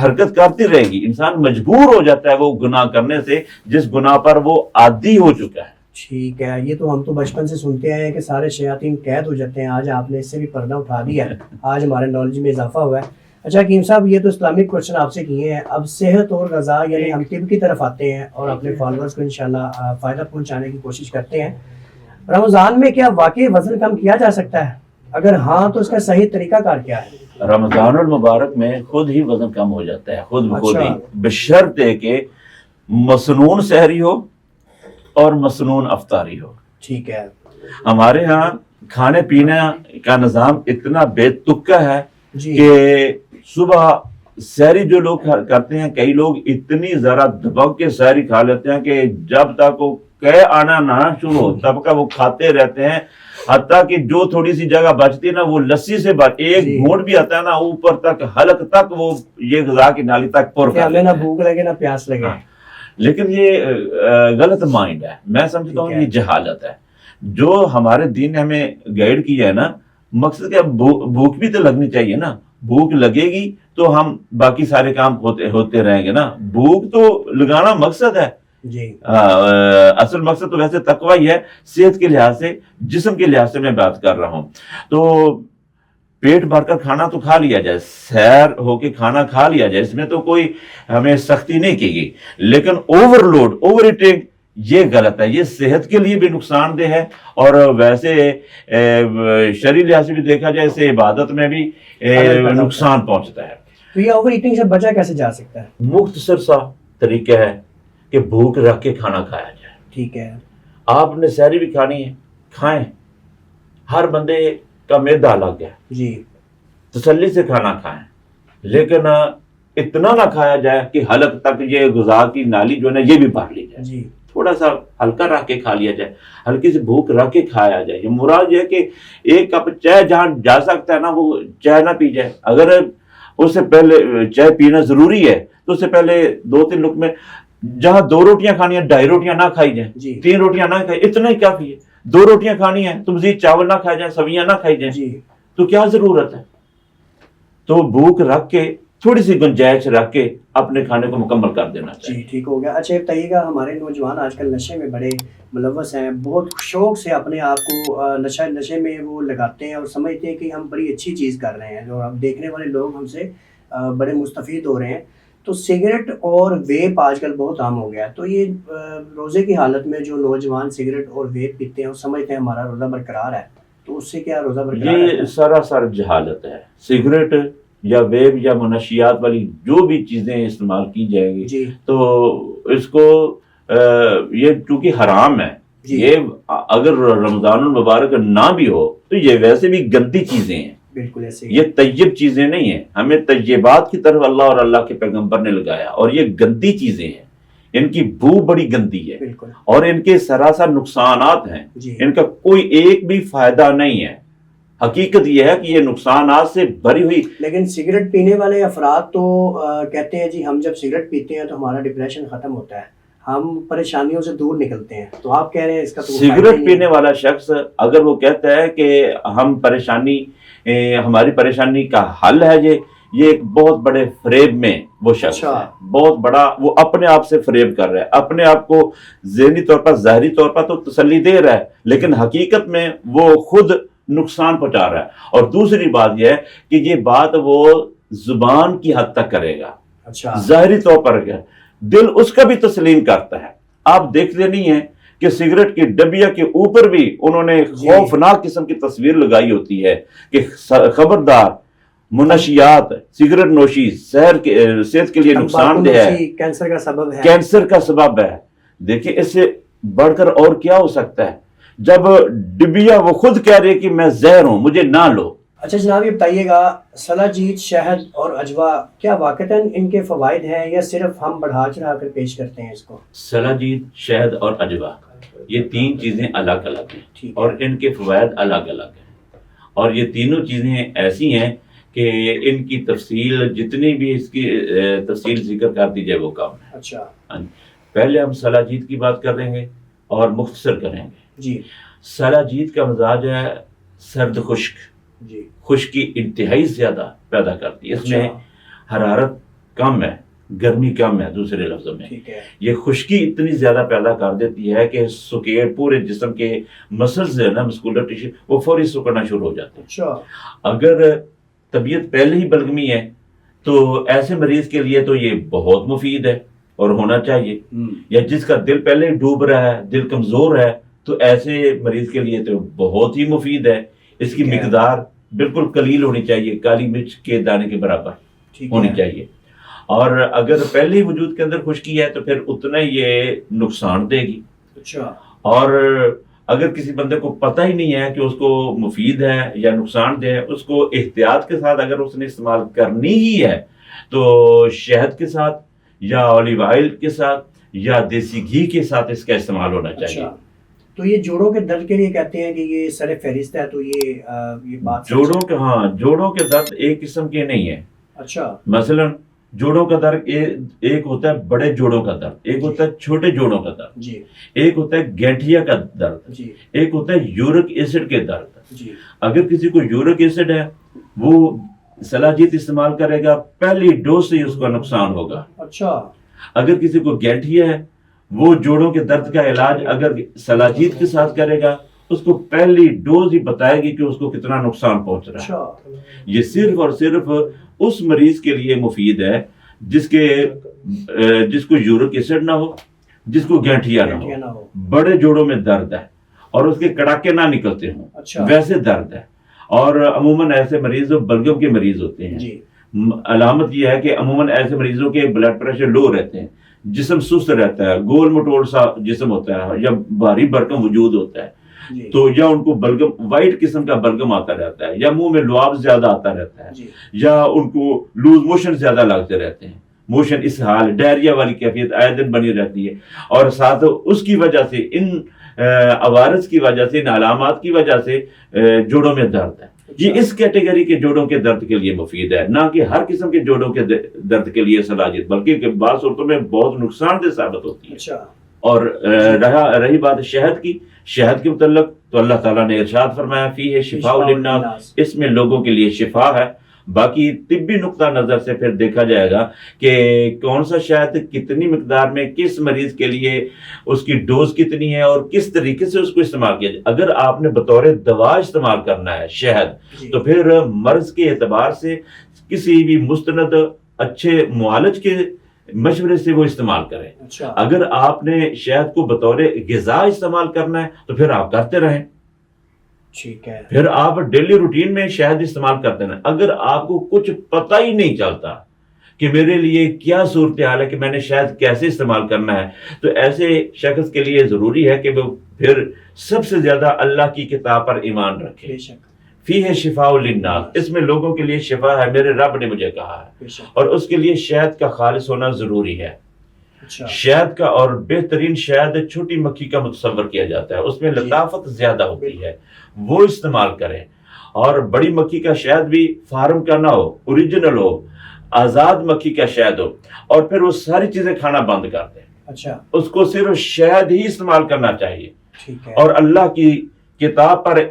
حرکت کرتی رہے گی. انسان مجبور ہو جاتا ہے وہ گناہ کرنے سے جس گناہ پر وہ عادی ہو چکا ہے. ٹھیک ہے. یہ تو ہم تو بچپن سے سنتے آئے ہیں کہ سارے شیاطین قید ہو جاتے ہیں. آج آپ نے اس سے بھی پردہ اٹھا دیا ہے، آج ہمارے نالج میں اضافہ ہوا ہے. اچھا حکیم صاحب، یہ تو اسلامک کوشچن آپ سے کیے ہیں. اب صحت اور غذا یعنی ہم طب کی طرف آتے ہیں اور اپنے فالوورز کو انشاءاللہ فائدہ پہنچانے کی کوشش کرتے ہیں. رمضان میں کیا واقعی وزن کم کیا جا سکتا ہے؟ اگر ہاں تو اس کا صحیح طریقہ کار کیا ہے؟ رمضان المبارک میں خود ہی وزن کم ہو جاتا ہے، خود بخود ہی، بشرطے کہ مسنون سحری ہو اور مسنون افطاری ہو. ٹھیک ہے. ہمارے ہاں کھانے پینے کا نظام اتنا بے تکا ہے جی. کہ صبح سحری جو لوگ کرتے ہیں، کئی لوگ اتنی ذرا دبک کے سحری کھا لیتے ہیں کہ جب تک وہ آنا نہ شروع ہو تب کا وہ کھاتے رہتے ہیں، حتیٰ کہ جو تھوڑی سی جگہ بچتی ہے نا وہ لسی سے ایک گھونٹ بھی آتا ہے نا اوپر تک حلق تک وہ یہ غذا کی نالی تک پر کر لیتے ہیں. نہ بھوک لگے نہ پیاس لگے. لیکن یہ غلط مائنڈ ہے، میں سمجھتا ہوں یہ جہالت ہے. جو ہمارے دین نے ہمیں گائیڈ کیا ہے نا، مقصد کیا، بھوک بھی تو لگنی چاہیے نا. بھوک لگے گی تو ہم باقی سارے کام ہوتے رہیں گے نا. بھوک تو لگانا مقصد ہے. جی. اصل مقصد تو ویسے تقوی ہی ہے. صحت کے لحاظ سے، جسم کے لحاظ سے میں بات کر رہا ہوں. تو پیٹ بھر کر کھانا تو کھا لیا جائے، سیر ہو کے کھانا کھا لیا جائے، اس میں تو کوئی ہمیں سختی نہیں کی گئی. لیکن اوور لوڈ، اوور ایٹنگ یہ غلط ہے، یہ صحت کے لیے بھی نقصان دہ ہے اور ویسے شرعی لحاظ سے بھی دیکھا جائے اسے عبادت میں بھی نقصان پہنچتا ہے. تو یہ اوور ایٹنگ سے بچا کیسے جا سکتا ہے؟ مختصر سا طریقہ ہے کہ بھوک رکھ کے کھانا کھایا جائے. ٹھیک ہے. آپ نے سحری بھی کھانی ہے، کھائیں. ہر بندے کا معدہ الگ ہے، جی، تسلی سے کھانا کھائیں، لیکن اتنا نہ کھایا جائے کہ حلق تک یہ غذا کی نالی جو ہے نا یہ بھی بھر لی جائے. جی، تھوڑا سا ہلکا رکھ کے کھا لیا جائے، ہلکی سی بھوک رکھ کے کھایا جائے. یہ مراد یہ ہے کہ 1 کپ چائے جہاں جا سکتا ہے نا وہ چائے نہ پی جائے. اگر اس سے پہلے چائے پینا ضروری ہے تو اس سے پہلے 2-3 لقمے، جہاں 2 روٹیاں کھانی ہیں 2.5 روٹیاں نہ کھائی جائیں. 3 روٹیاں نہ کھائی، اتنا ہی کافی ہے. 2 روٹیاں کھانی ہیں تو مزید چاول نہ کھائی جائیں، سبزیاں نہ کھائی جائیں. تو کیا ضرورت ہے؟ تو بھوک رکھ کے تھوڑی سی گنجائش رکھ کے اپنے کھانے کو مکمل کر دینا چاہیے. جی ٹھیک ہو گیا. اچھا بتائیے گا، ہمارے نوجوان آج کل نشے میں بڑے ملوث ہیں، بہت شوق سے اپنے آپ کو نشے میں وہ لگاتے ہیں اور سمجھتے ہیں کہ ہم بڑی اچھی چیز کر رہے ہیں، جو اب دیکھنے والے لوگ ہم سے بڑے مستفید ہو رہے ہیں. تو سگریٹ اور ویپ آج کل بہت عام ہو گیا ہے. تو یہ روزے کی حالت میں جو نوجوان سگریٹ اور ویپ پیتے ہیں اور سمجھتے ہیں ہمارا روزہ برقرار ہے، تو اس سے کیا روزہ برقرار ہے؟ یہ سراسر جہالت ہے. سگریٹ یا ویب یا منشیات والی جو بھی چیزیں استعمال کی جائیں گی جی تو اس کو یہ چونکہ حرام ہے، جی یہ اگر رمضان المبارک نہ بھی ہو تو یہ ویسے بھی گندی چیزیں ہیں، بالکل ایسے ہی. یہ طیب چیزیں نہیں ہیں. ہمیں طیبات کی طرف اللہ اور اللہ کے پیغمبر نے لگایا، اور یہ گندی چیزیں ہیں. ان کی بو بڑی گندی ہے بالکل اور ان کے سراسر نقصانات ہیں. جی ان کا کوئی ایک بھی فائدہ نہیں ہے. حقیقت یہ ہے کہ یہ نقصانات سے بھری ہوئی. لیکن سگریٹ پینے والے افراد تو کہتے ہیں جی ہم جب سگریٹ پیتے ہیں تو ہمارا ڈپریشن ختم ہوتا ہے، ہم پریشانیوں سے دور نکلتے ہیں. تو آپ کہہ رہے ہیں اس کا تو کوئی فائدہ سگریٹ نہیں پینے ہے. والا شخص اگر وہ کہتا ہے کہ ہم ہماری پریشانی کا حل ہے یہ ایک بہت بڑے فریب میں وہ شخص اچھا. ہے. بہت بڑا وہ اپنے آپ سے فریب کر رہا ہے، اپنے آپ کو ذہنی طور پر ظاہری طور پر تو تسلی دے رہا ہے، لیکن حقیقت میں وہ خود نقصان پہنچا رہا ہے. اور دوسری بات یہ ہے کہ یہ بات وہ زبان کی حد تک کرے گا، اچھا ظاہری طور پر دل اس کا بھی تسلیم کرتا ہے. آپ دیکھتے نہیں ہیں کہ سگریٹ کی ڈبیا کے اوپر بھی انہوں نے خوفناک قسم کی تصویر لگائی ہوتی ہے کہ خبردار، منشیات، سگریٹ نوشی صحت کے لیے نقصان دہ ہے، کینسر کا سبب ہے. کینسر کا سبب ہے. دیکھیں اس سے بڑھ کر اور کیا ہو سکتا ہے جب ڈبیا وہ خود کہہ رہے کہ میں زہر ہوں، مجھے نہ لو. اچھا جناب یہ بتائیے گا، سلاجید، شہد اور اجوا کیا واقعتاً ان کے فوائد ہیں یا صرف ہم بڑھا چڑھا کر پیش کرتے ہیں اس کو؟ سلاجید، شہد اور اجوا یہ تین چیزیں الگ الگ ہیں اور ان کے فوائد الگ الگ ہیں. اور یہ تینوں چیزیں ایسی ہیں کہ ان کی تفصیل جتنی بھی اس کی تفصیل ذکر کر دی جائے وہ کم ہے. اچھا پہلے ہم سلاجید کی بات کر رہے ہیں اور مختصر کریں گے. جی سلاجید کا مزاج ہے سرد خشک، جی خشکی انتہائی زیادہ پیدا کرتی ہے. اس میں حرارت کم ہے، گرمی کم ہے. دوسرے لفظوں میں ٹھیک ہے. یہ خشکی اتنی زیادہ پیدا کر دیتی ہے کہ سکیٹ پورے جسم کے مسلز ہے نا، مسکولر ٹیشو، وہ فوری سکڑنا شروع ہو جاتے ہیں. اچھا اگر طبیعت پہلے ہی بلغمی ہے تو ایسے مریض کے لیے تو یہ بہت مفید ہے اور ہونا چاہیے. یا جس کا دل پہلے ہی ڈوب رہا ہے، دل کمزور ہے، تو ایسے مریض کے لیے تو بہت ہی مفید ہے. اس کی مقدار بالکل قلیل ہونی چاہیے، کالی مرچ کے دانے کے برابر ہونی چاہیے. اور اگر پہلے ہی وجود کے اندر خشکی ہے تو پھر اتنا ہی یہ نقصان دے گی. اچھا. اور اگر کسی بندے کو پتہ ہی نہیں ہے کہ اس کو مفید ہے یا نقصان دہ ہے، اس کو احتیاط کے ساتھ اگر اس نے استعمال کرنی ہی ہے تو شہد کے ساتھ یا اولیو آئل کے ساتھ یا دیسی گھی کے ساتھ اس کا استعمال ہونا چاہیے. تو یہ جوڑوں کے درد کے لیے کہتے ہیں کہ یہ سر فہرست ہے، تو یہ بات جوڑوں کے درد ایک قسم کے نہیں ہے. اچھا. مثلا جوڑوں کا درد ایک ہوتا ہے بڑے جوڑوں کا درد، ایک ہوتا ہے چھوٹے جوڑوں کا درد، جی. ایک ہوتا ہے گینٹھیا کا درد، جی. ایک ہوتا ہے یورک ایسڈ کے درد. جی. اگر کسی کو یورک ایسڈ ہے وہ سلاجید استعمال کرے گا، پہلی ڈوز سے ہی اس کا نقصان ہوگا. اچھا. اگر کسی کو گینٹھیا ہے وہ جوڑوں کے درد کا علاج اگر سلاجید کے ساتھ کرے گا، اس کو پہلی ڈوز ہی بتائے گی کہ اس کو کتنا نقصان پہنچ رہا ہے. یہ صرف اور صرف اس مریض کے لیے مفید ہے جس کو یورک ایسڈ نہ ہو، جس کو گینٹھیا نہ ہو، بڑے جوڑوں میں درد ہے اور اس کے کڑاکے نہ نکلتے ہوں، ویسے درد ہے. اور عموماً ایسے مریض بلغم کے مریض ہوتے ہیں. علامت یہ ہے کہ عموماً ایسے مریضوں کے بلڈ پریشر لو رہتے ہیں، جسم سست رہتا ہے، گول مٹول سا جسم ہوتا ہے یا بھاری بھرکم وجود ہوتا ہے. تو یا ان کو بلغم، وائٹ قسم کا بلغم آتا رہتا ہے، یا منہ میں لعاب زیادہ آتا رہتا ہے، یا ان کو لوز موشن زیادہ لگتے رہتے ہیں. موشن اسہال، ڈائریا والی کیفیت آئے دن بنی رہتی ہے. اور ساتھ اس کی وجہ سے، ان عوارض کی وجہ سے، ان علامات کی وجہ سے جوڑوں میں درد ہے. یہ اس کیٹیگری کے جوڑوں کے درد کے لیے مفید ہے، نہ کہ ہر قسم کے جوڑوں کے درد کے لیے سلاجید، بلکہ بعض صورتوں میں بہت نقصان دہ ثابت ہوتی ہے. اور رہی بات شہد کی، شہد کے متعلق تو اللہ تعالیٰ نے ارشاد فرمایا فیہ شفاء للناس، اس میں لوگوں کے لیے شفا ہے. باقی طبی نقطہ نظر سے پھر دیکھا جائے گا کہ کون سا شہد کتنی مقدار میں کس مریض کے لیے اس کی ڈوز کتنی ہے اور کس طریقے سے اس کو استعمال کیا جائے. اگر آپ نے بطور دوا استعمال کرنا ہے شہد تو پھر مرض کے اعتبار سے کسی بھی مستند اچھے معالج کے مشورے سے وہ استعمال کریں. اگر آپ نے شہد کو بطور غذا استعمال کرنا ہے تو پھر آپ کرتے رہیں. ٹھیک ہے. پھر آپ ڈیلی روٹین میں شہد استعمال کرتے ہیں. اگر آپ کو کچھ پتہ ہی نہیں چلتا کہ میرے لیے کیا صورتحال ہے کہ میں نے شہد کیسے استعمال کرنا ہے تو ایسے شخص کے لیے ضروری ہے کہ وہ پھر سب سے زیادہ اللہ کی کتاب پر ایمان رکھے. فیہ شفاء للناس، اس میں لوگوں کے لیے شفا ہے، میرے رب نے مجھے کہا ہے. اور اس کے لیے شہد کا خالص ہونا ضروری ہے. شہد کا اور بہترین شہد چھوٹی مکھی کا متصور کیا جاتا ہے، اس میں لطافت زیادہ ہوتی ہے، وہ استعمال کریں. اور بڑی مکھی کا شہد بھی فارم کا نہ ہو، اوریجنل ہو، آزاد مکھی کا شہد ہو. اور پھر وہ ساری چیزیں کھانا بند کر دیں. اس کو صرف شہد ہی استعمال کرنا چاہیے. اور اللہ کی کتاب پر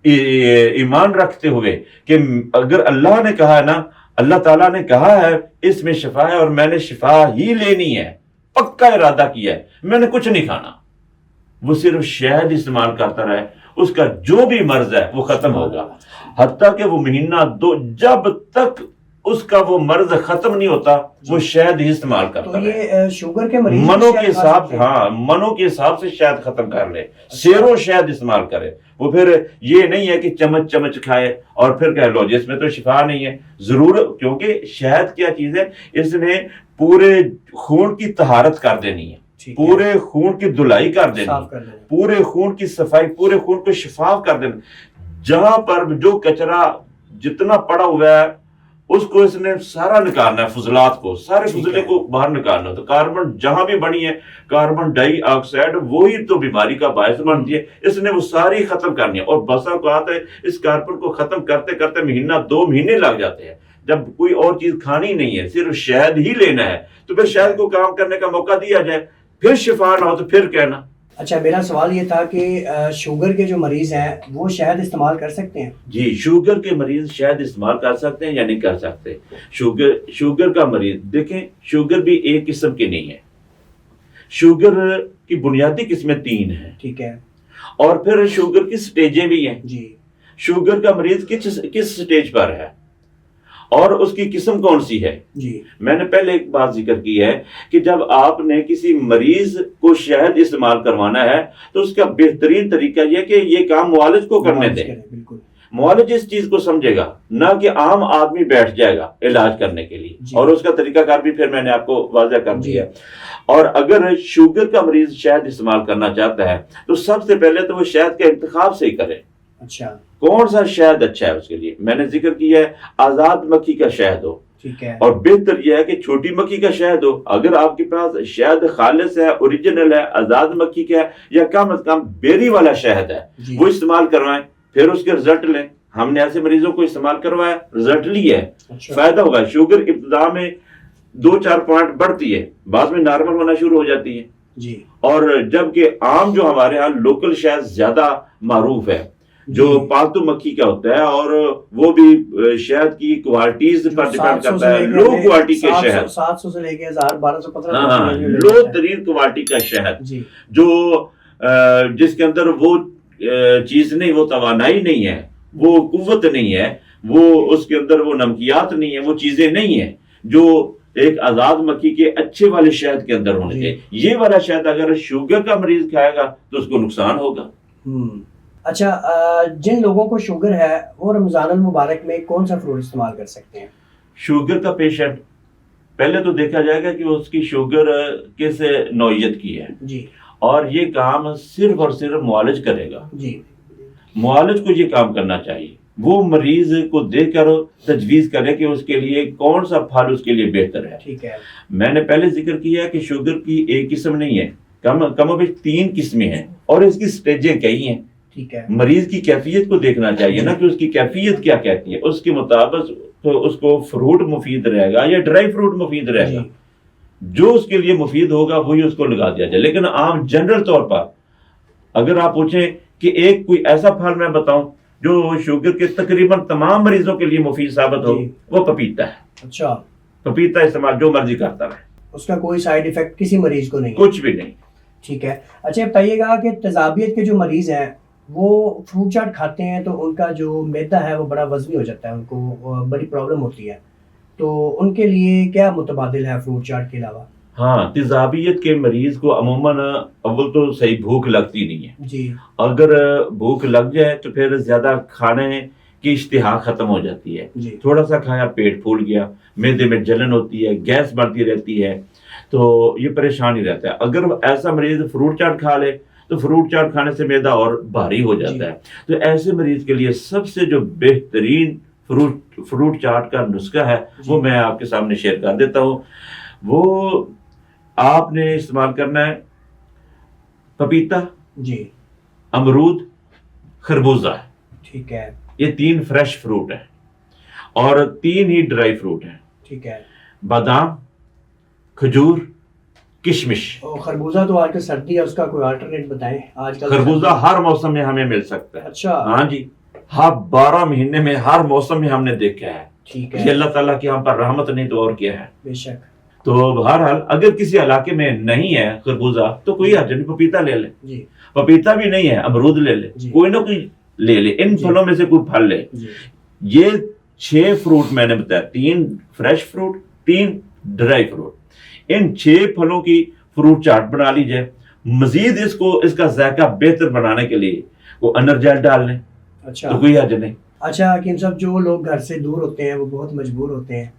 ایمان رکھتے ہوئے کہ اگر اللہ نے کہا ہے نا، اللہ تعالیٰ نے کہا ہے اس میں شفا ہے اور میں نے شفا ہی لینی ہے، پکا ارادہ کیا ہے، میں نے کچھ نہیں کھانا، وہ صرف شہد استعمال کرتا رہے، اس کا جو بھی مرض ہے وہ ختم ہوگا. حتیٰ کہ وہ مہینہ دو جب تک اس کا وہ مرض ختم نہیں ہوتا وہ شہد ہی استعمال کرتا ہے. یہ شوگر کے مریض منوں کے حساب سے، ہاں منوں کے حساب سے شہد ختم کر لے، سیروں شہد استعمال کرے. وہ پھر یہ نہیں ہے کہ چمچ چمچ کھائے اور پھر کہہ لو جس میں تو شفا نہیں ہے. ضرور، کیونکہ شہد کیا چیز ہے، اس نے پورے خون کی طہارت کر دینی ہے، پورے خون کی دھلائی کر دینی ہے، پورے خون کی صفائی، پورے خون کو شفاف کر دینا. جہاں پر جو کچرا جتنا پڑا ہوا ہے اس کو اس نے سارا نکالنا ہے، فضلات کو، سارے فضلے کو باہر نکالنا. تو کاربن جہاں بھی بنی ہے، کاربن ڈائی آکسائڈ وہی تو بیماری کا باعث بنتی ہے، اس نے وہ ساری ختم کرنی ہے. اور بسا اوقات ہے اس کاربن کو ختم کرتے کرتے مہینہ 2 مہینے لگ جاتے ہیں. جب کوئی اور چیز کھانی نہیں ہے، صرف شہد ہی لینا ہے، تو پھر شہد کو کام کرنے کا موقع دیا جائے. پھر شفا نہ ہو تو پھر کہنا. اچھا، میرا سوال یہ تھا کہ شوگر کے جو مریض ہیں وہ شہد استعمال کر سکتے ہیں؟ جی، شوگر کے مریض شہد استعمال کر سکتے ہیں یا نہیں کر سکتے. شوگر کا مریض دیکھیں، شوگر بھی ایک قسم کی نہیں ہے. شوگر کی بنیادی قسمیں 3 ہیں. ٹھیک ہے. اور پھر شوگر کی سٹیجیں بھی ہیں. جی. شوگر کا مریض کس سٹیج پر ہے اور اس کی قسم کون سی ہے. جی. میں نے پہلے ایک بات ذکر کی ہے کہ جب آپ نے کسی مریض کو شہد استعمال کروانا ہے تو اس کا بہترین طریقہ یہ کہ یہ کام معالج کو کرنے دیں. معالج اس چیز کو سمجھے گا، نہ کہ عام آدمی بیٹھ جائے گا علاج کرنے کے لیے. اور اس کا طریقہ کار بھی پھر میں نے آپ کو واضح کر دیا. اور اگر شوگر کا مریض شہد استعمال کرنا چاہتا ہے تو سب سے پہلے تو وہ شہد کے انتخاب سے ہی کرے. اچھا، کون سا شہد اچھا ہے اس کے لیے. میں نے ذکر کیا ہے آزاد مکھی کا شہد ہو. ٹھیک ہے. اور بہتر یہ ہے کہ چھوٹی مکھی کا شہد ہو. اگر آپ کے پاس شہد خالص ہے، اوریجنل ہے، آزاد مکھی کا ہے، یا کم از کم بیری والا شہد ہے، وہ استعمال کروائیں. پھر اس کے رزلٹ لیں. ہم نے ایسے مریضوں کو استعمال کروایا، رزلٹ لیا ہے، فائدہ ہوگا. شوگر ابتدا میں 2-4 پوائنٹ بڑھتی ہے، بعد میں نارمل ہونا شروع ہو جاتی ہے. جی. اور جبکہ عام جو ہمارے ہاں لوکل شہد زیادہ معروف ہے، جو پالتو مکھی کا ہوتا ہے، اور وہ بھی شہد کی کوالٹیز پر ڈیپینڈ کرتا ہے. لو کوالٹی کے شہد 700 سے لے کے 1000 1215 ہاں لو ترین کوالٹی کا شہد جو جس کے اندر وہ چیز نہیں، وہ توانائی نہیں ہے، وہ قوت نہیں ہے، وہ اس کے اندر وہ نمکیات نہیں ہے، وہ چیزیں نہیں ہیں جو ایک آزاد مکھی کے اچھے والے شہد کے اندر ہونے چاہیے. یہ والا شہد اگر شوگر کا مریض کھائے گا تو اس کو نقصان ہوگا. اچھا، جن لوگوں کو شوگر ہے وہ رمضان المبارک میں کون سا فروٹ استعمال کر سکتے ہیں؟ شوگر کا پیشنٹ پہلے تو دیکھا جائے گا کہ اس کی شوگر کس نوعیت کی ہے. جی. اور یہ کام صرف اور صرف معالج کرے گا. جی. معالج کو یہ کام کرنا چاہیے. وہ مریض کو دیکھ کر تجویز کرے کہ اس کے لیے کون سا پھل اس کے لیے بہتر ہے. ٹھیک ہے. میں نے پہلے ذکر کیا کہ شوگر کی ایک قسم نہیں ہے، کم و بیش 3 قسمیں ہیں اور اس کی سٹیجیں کئی ہیں. ٹھیک ہے. مریض کی کیفیت کو دیکھنا چاہیے نا کہ اس کی کیفیت کیا کہتی ہے، اس کے مطابق اس کو فروٹ مفید رہے گا یا ڈرائی فروٹ مفید رہے گا. جو اس کے لیے مفید ہوگا وہی اس کو لگا دیا جائے. لیکن عام جنرل طور پر اگر آپ پوچھیں کہ ایک کوئی ایسا پھل میں بتاؤں جو شوگر کے تقریباً تمام مریضوں کے لیے مفید ثابت ہو جی۔ وہ پپیتا ہے. اچھا، پپیتا استعمال جو مرضی کرتا رہے، اس کا کوئی سائیڈ ایفیکٹ کسی مریض کو نہیں ہے؟ کچھ بھی نہیں. ٹھیک ہے. اچھا بتائیے گا کہ تیزابیت کے جو مریض ہیں وہ فروٹ چاٹ کھاتے ہیں تو ان کا جو معدہ ہے وہ بڑا وزنی ہو جاتا ہے، ان کو بڑی پرابلم ہوتی ہے، تو ان کے لیے کیا متبادل ہے فروٹ چاٹ کے علاوہ؟ ہاں، تیزابیت کے مریض کو عموماً اول تو صحیح بھوک لگتی نہیں ہے. جی اگر بھوک لگ جائے تو پھر زیادہ کھانے کی اشتہا ختم ہو جاتی ہے. جی تھوڑا سا کھایا پیٹ پھول گیا، معدے میں جلن ہوتی ہے، گیس بڑھتی رہتی ہے، تو یہ پریشانی رہتا ہے. اگر ایسا مریض فروٹ چاٹ کھا لے تو فروٹ چاٹ کھانے سے معدہ اور بھاری ہو جاتا ہے. تو ایسے مریض کے لیے سب سے جو بہترین فروٹ چاٹ کا نسخہ ہے وہ میں آپ کے سامنے شیئر کر دیتا ہوں. وہ آپ نے استعمال کرنا ہے پپیتا، جی امرود، خربوزہ. ٹھیک ہے. یہ 3 فریش فروٹ ہیں اور 3 ہی ڈرائی فروٹ ہیں. ٹھیک ہے. بادام، کھجور، کشمش. اور خربوزہ تو آج کل سردی ہے، اس کا کوئی آلٹرنیٹ بتائیں. آج کل خربوزہ ہر موسم میں ہمیں مل سکتا ہے. اچھا ہاں جی، ہر 12 مہینے میں ہر موسم میں ہم نے دیکھا ہے. ٹھیک یہ ہے. اللہ تعالیٰ کی ہم پر رحمت نہیں تو اور کیا ہے. بے شک. تو بہرحال اگر کسی علاقے میں نہیں ہے خربوزہ تو کوئی حرج نہیں، پپیتا لے لے. جی پپیتا بھی نہیں ہے، امرود لے لے، جی. کوئی نہ کوئی لے لے، ان جی. پھلوں میں سے کوئی پھل لے. جی یہ 6 فروٹ میں نے بتایا، 3 فریش فروٹ، 3 ڈرائی فروٹ. ان 6 پھلوں کی فروٹ چاٹ بنا لیجئے. مزید اس کا ذائقہ بہتر بنانے کے لیے وہ انرجیل ڈال لیں اچھا. تو کوئی حرج نہیں. اچھا حکیم صاحب، جو لوگ گھر سے دور ہوتے ہیں وہ بہت مجبور ہوتے ہیں،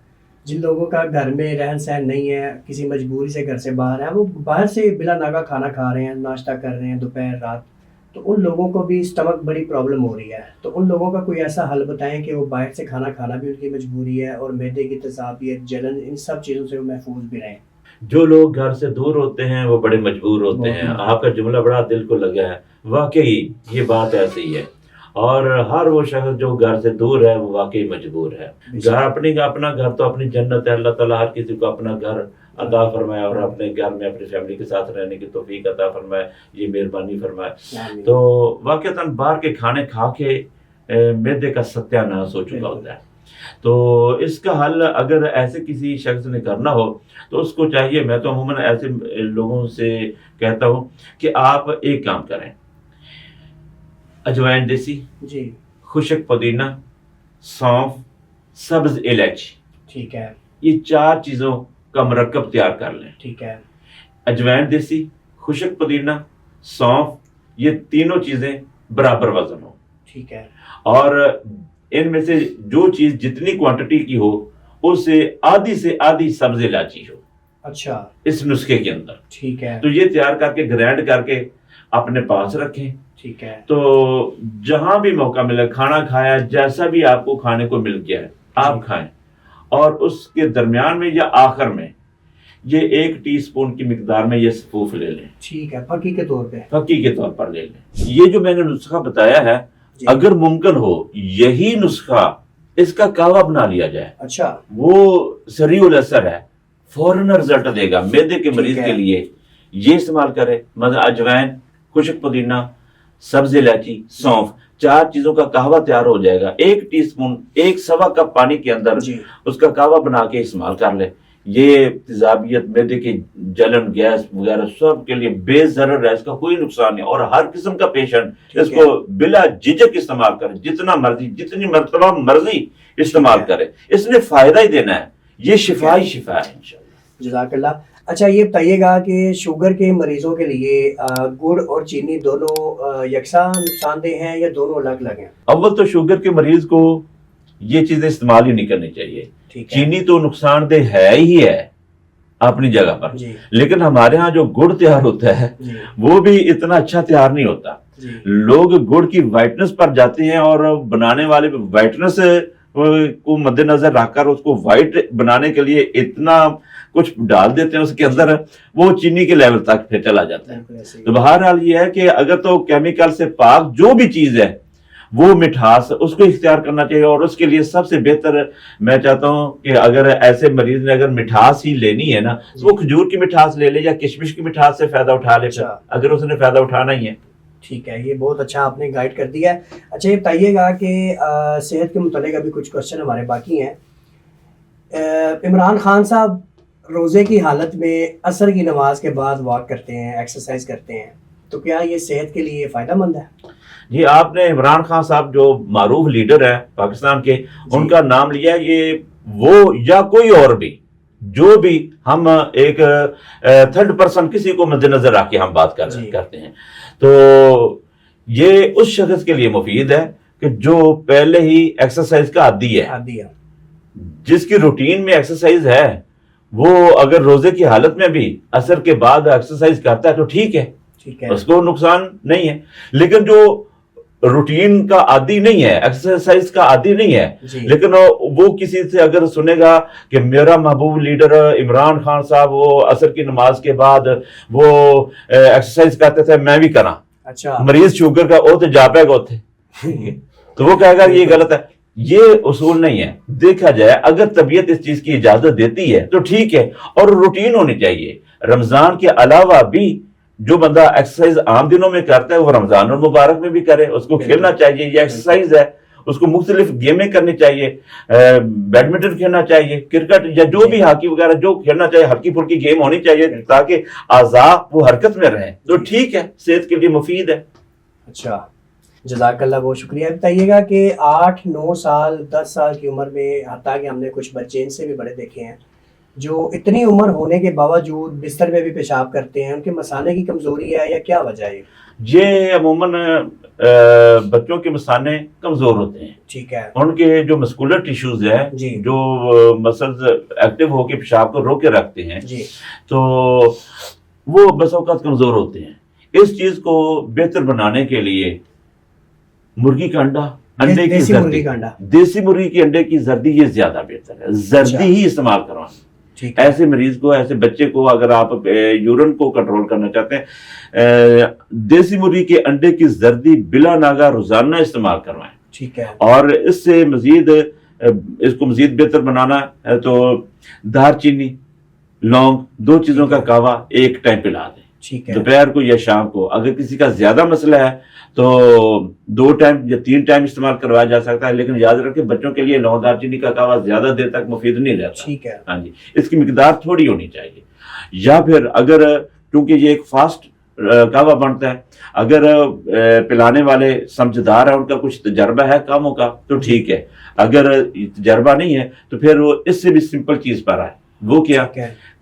جن لوگوں کا گھر میں رہن سہن نہیں ہے، کسی مجبوری سے گھر سے باہر ہیں، وہ باہر سے بلا ناغہ کھانا کھا رہے ہیں، ناشتہ کر رہے ہیں دوپہر رات، تو ان لوگوں کو بھی اسٹمک بڑی پرابلم ہو رہی ہے. تو ان لوگوں کا کوئی ایسا حل بتائیں کہ وہ باہر سے کھانا کھانا بھی ان کی مجبوری ہے اور معدے کی تیزابیت، جلن، ان سب چیزوں سے وہ محفوظ بھی رہیں. جو لوگ گھر سے دور ہوتے ہیں وہ بڑے مجبور ہوتے ہیں. آپ کا جملہ بڑا دل کو لگا ہے، واقعی یہ بات ایسی ہے. اور ہر وہ شخص جو گھر سے دور ہے وہ واقعی مجبور ہے. گھر اپنا گھر تو اپنی جنت ہے. اللہ تعالیٰ ہر کسی کو اپنا گھر عطا فرمائے اور اپنے گھر میں اپنی فیملی کے ساتھ رہنے کی توفیق عطا فرمائے، یہ مہربانی فرمائے. تو واقعتاً باہر کے کھانے کھا کے معدے کا ستیہ ناش ہو چکا ہوتا ہے. تو اس کا حل اگر ایسے کسی شخص نے کرنا ہو تو اس کو چاہیے، میں تو عموماً ایسے لوگوں سے کہتا ہوں کہ آپ ایک کام کریں، اجوائن دیسی، جی خشک پودینہ، سونف، سبز الائچی، ٹھیک ہے. یہ 4 چیزوں کا مرکب تیار کر لیں. ٹھیک ہے. اجوائن دیسی، خشک پودینہ، سونف، یہ تینوں چیزیں برابر وزن ہو. ٹھیک ہے. اور ان میں سے جو چیز جتنی کوانٹٹی کی ہو اس سے آدھی سبز الائچی ہو اچھا. اس نسخے کے اندر. ٹھیک ہے. تو یہ تیار کر کے گرینڈ کر کے اپنے پاس رکھیں. ٹھیک ہے. تو جہاں بھی موقع ملے، کھانا کھایا جیسا بھی آپ کو کھانے کو مل گیا ہے آپ کھائیں، اور اس کے درمیان میں یا آخر میں یہ 1 ٹی اسپون کی مقدار میں یہ سفوف لے لیں. ٹھیک ہے. پھکی کے طور پہ. پھکی کے طور پر لے لیں. یہ جو میں نے نسخہ بتایا ہے، جی. اگر ممکن ہو یہی نسخہ اس کا کہوہ بنا لیا جائے، اچھا. وہ سریع الاثر ہے، فوراً رزلٹ دے گا. معدے کے مریض کے لیے یہ استعمال کرے. مثلا اجوائن، خشک پودینہ، سبز الائچی، سونف، 4 چیزوں کا قہوہ تیار ہو جائے گا. 1 ٹی اسپون 1.25 کپ پانی کے اندر جی. اس کا قہوہ بنا کے استعمال کر لے. یہ تیزابیت، معدے کی جلن، گیس وغیرہ سب کے لیے بے ضرر ہے، اس کا کوئی نقصان نہیں. اور ہر قسم کا پیشنٹ اس کو بلا جھجک استعمال کرے، جتنا مرضی، جتنی مرتبہ مرضی استعمال کرے، اس نے فائدہ ہی دینا ہے. یہ شفا ہی شفا ہے انشاءاللہ. جزاک اللہ. اچھا یہ بتائیے گا کہ شوگر کے مریضوں کے لیے گڑ اور چینی دونوں یکساں نقصان دہ ہیں یا دونوں الگ الگ ہیں؟ اول تو شوگر کے مریض کو یہ چیزیں استعمال ہی نہیں کرنی چاہیے. چینی تو نقصان دہ ہے ہی ہے اپنی جگہ پر، جی. لیکن ہمارے ہاں جو گڑ تیار ہوتا ہے جی. وہ بھی اتنا اچھا تیار نہیں ہوتا. جی. لوگ گڑ کی وائٹنس پر جاتے ہیں اور بنانے والے وائٹنس کو مد نظر رکھ کر اس کو وائٹ بنانے کے لیے اتنا کچھ ڈال دیتے ہیں اس کے اندر، وہ چینی کے لیول تک پھر چلا جاتا ہے. تو بہرحال یہ ہے کہ اگر تو کیمیکل سے پاک جو بھی چیز ہے وہ مٹھاس اس کو اختیار کرنا چاہیے. اور اس کے لیے سب سے بہتر میں چاہتا ہوں کہ اگر ایسے مریض نے اگر مٹھاس ہی لینی ہے نا، وہ کھجور کی مٹھاس لے لے یا کشمش کی مٹھاس سے فائدہ اٹھا لے. اگر اس نے فائدہ اٹھانا ہی ہے ٹھیک ہے، یہ بہت اچھا آپ نے گائیڈ کر دیا ہے. اچھا یہ بتائیے گا کہ صحت کے متعلق ابھی کچھ کوشچن ہمارے باقی ہیں. عمران خان صاحب روزے کی حالت میں عصر کی نماز کے بعد واک کرتے ہیں، ایکسرسائز کرتے ہیں، تو کیا یہ صحت کے لیے فائدہ مند ہے؟ جی آپ نے عمران خان صاحب جو معروف لیڈر ہیں پاکستان کے، ان کا نام لیا. یہ وہ یا کوئی اور بھی جو بھی ہم ایک تھرڈ پرسن کسی کو مد نظر رکھ کے ہم بات کرتے ہیں، تو یہ اس شخص کے لیے مفید ہے کہ جو پہلے ہی ایکسرسائز کا عادی ہے، جس کی روٹین میں ایکسرسائز ہے، وہ اگر روزے کی حالت میں بھی عصر کے بعد ایکسرسائز کرتا ہے تو ٹھیک ہے، اس کو نقصان نہیں ہے. لیکن جو روٹین کا عادی نہیں ہے، ایکسرسائز کا عادی نہیں ہے، لیکن وہ کسی سے اگر سنے گا کہ میرا محبوب لیڈر عمران خان صاحب وہ عصر کی نماز کے بعد وہ ایکسرسائز کرتے تھے، میں بھی کراں، مریض شوگر کا او تے جا پے گا تھے، تو وہ کہے گا یہ غلط ہے. یہ اصول نہیں ہے. دیکھا جائے اگر طبیعت اس چیز کی اجازت دیتی ہے تو ٹھیک ہے، اور روٹین ہونی چاہیے. رمضان کے علاوہ بھی جو بندہ ایکسرسائز عام دنوں میں کرتا ہے وہ رمضان المبارک میں بھی کرے. اس کو کھیلنا چاہیے، یہ ایکسرسائز ہے. اس کو مختلف گیمیں کرنی چاہیے، بیڈمنٹن کھیلنا چاہیے، کرکٹ یا جو بھی ہاکی وغیرہ جو کھیلنا چاہیے، ہلکی پھلکی گیم ہونی چاہیے تاکہ اعضاء وہ حرکت میں رہیں، تو ٹھیک ہے، صحت کے لیے مفید ہے. اچھا جزاک اللہ، بہت شکریہ. بتائیے گا کہ 8 9 سال 10 سال کی عمر میں، حتیٰ کہ ہم نے کچھ بچے ان سے بھی بڑے دیکھے ہیں جو اتنی عمر ہونے کے باوجود بستر میں بھی پیشاب کرتے ہیں، ان کے مثانے کی کمزوری ہے یا کیا وجہ ہے؟ یہ عموماً بچوں کے مثانے کمزور ہوتے ہیں. ٹھیک ہے. ان کے جو مسکولر ٹیشوز ہیں، جو مسلز ایکٹیو ہو کے پیشاب کو روکے رکھتے ہیں، تو وہ بس اوقات کمزور ہوتے ہیں. اس چیز کو بہتر بنانے کے لیے مرغی کا انڈا، انڈے کی زردی، دیسی مرغی کے انڈے کی زردی یہ زیادہ بہتر ہے. زردی ہی استعمال کروائیں. ایسے مریض کو، ایسے بچے کو اگر آپ یورین کو کنٹرول کرنا چاہتے ہیں، دیسی مرغی کے انڈے کی زردی بلا ناغہ روزانہ استعمال کروائیں. ٹھیک ہے. اور اس سے مزید اس کو مزید بہتر بنانا ہے تو دار چینی، لونگ، 2 چیزوں کا کہوا ایک ٹائم پلا دیں، دوپہر کو یا شام کو. اگر کسی کا زیادہ مسئلہ ہے تو 2 ٹائم یا 3 ٹائم استعمال کروایا جا سکتا ہے. لیکن یاد رکھیں بچوں کے لیے لونگ دار چینی کا کہوا زیادہ دیر تک مفید نہیں رہتا. ٹھیک ہے. ہاں جی، اس کی مقدار تھوڑی ہونی چاہیے. یا پھر اگر چونکہ یہ ایک فاسٹ کہوا بنتا ہے، اگر پلانے والے سمجھدار ہیں، ان کا کچھ تجربہ ہے کاموں کا، تو ٹھیک ہے. اگر تجربہ نہیں ہے تو پھر وہ اس سے بھی سمپل چیز پر آئے. وہ کیا؟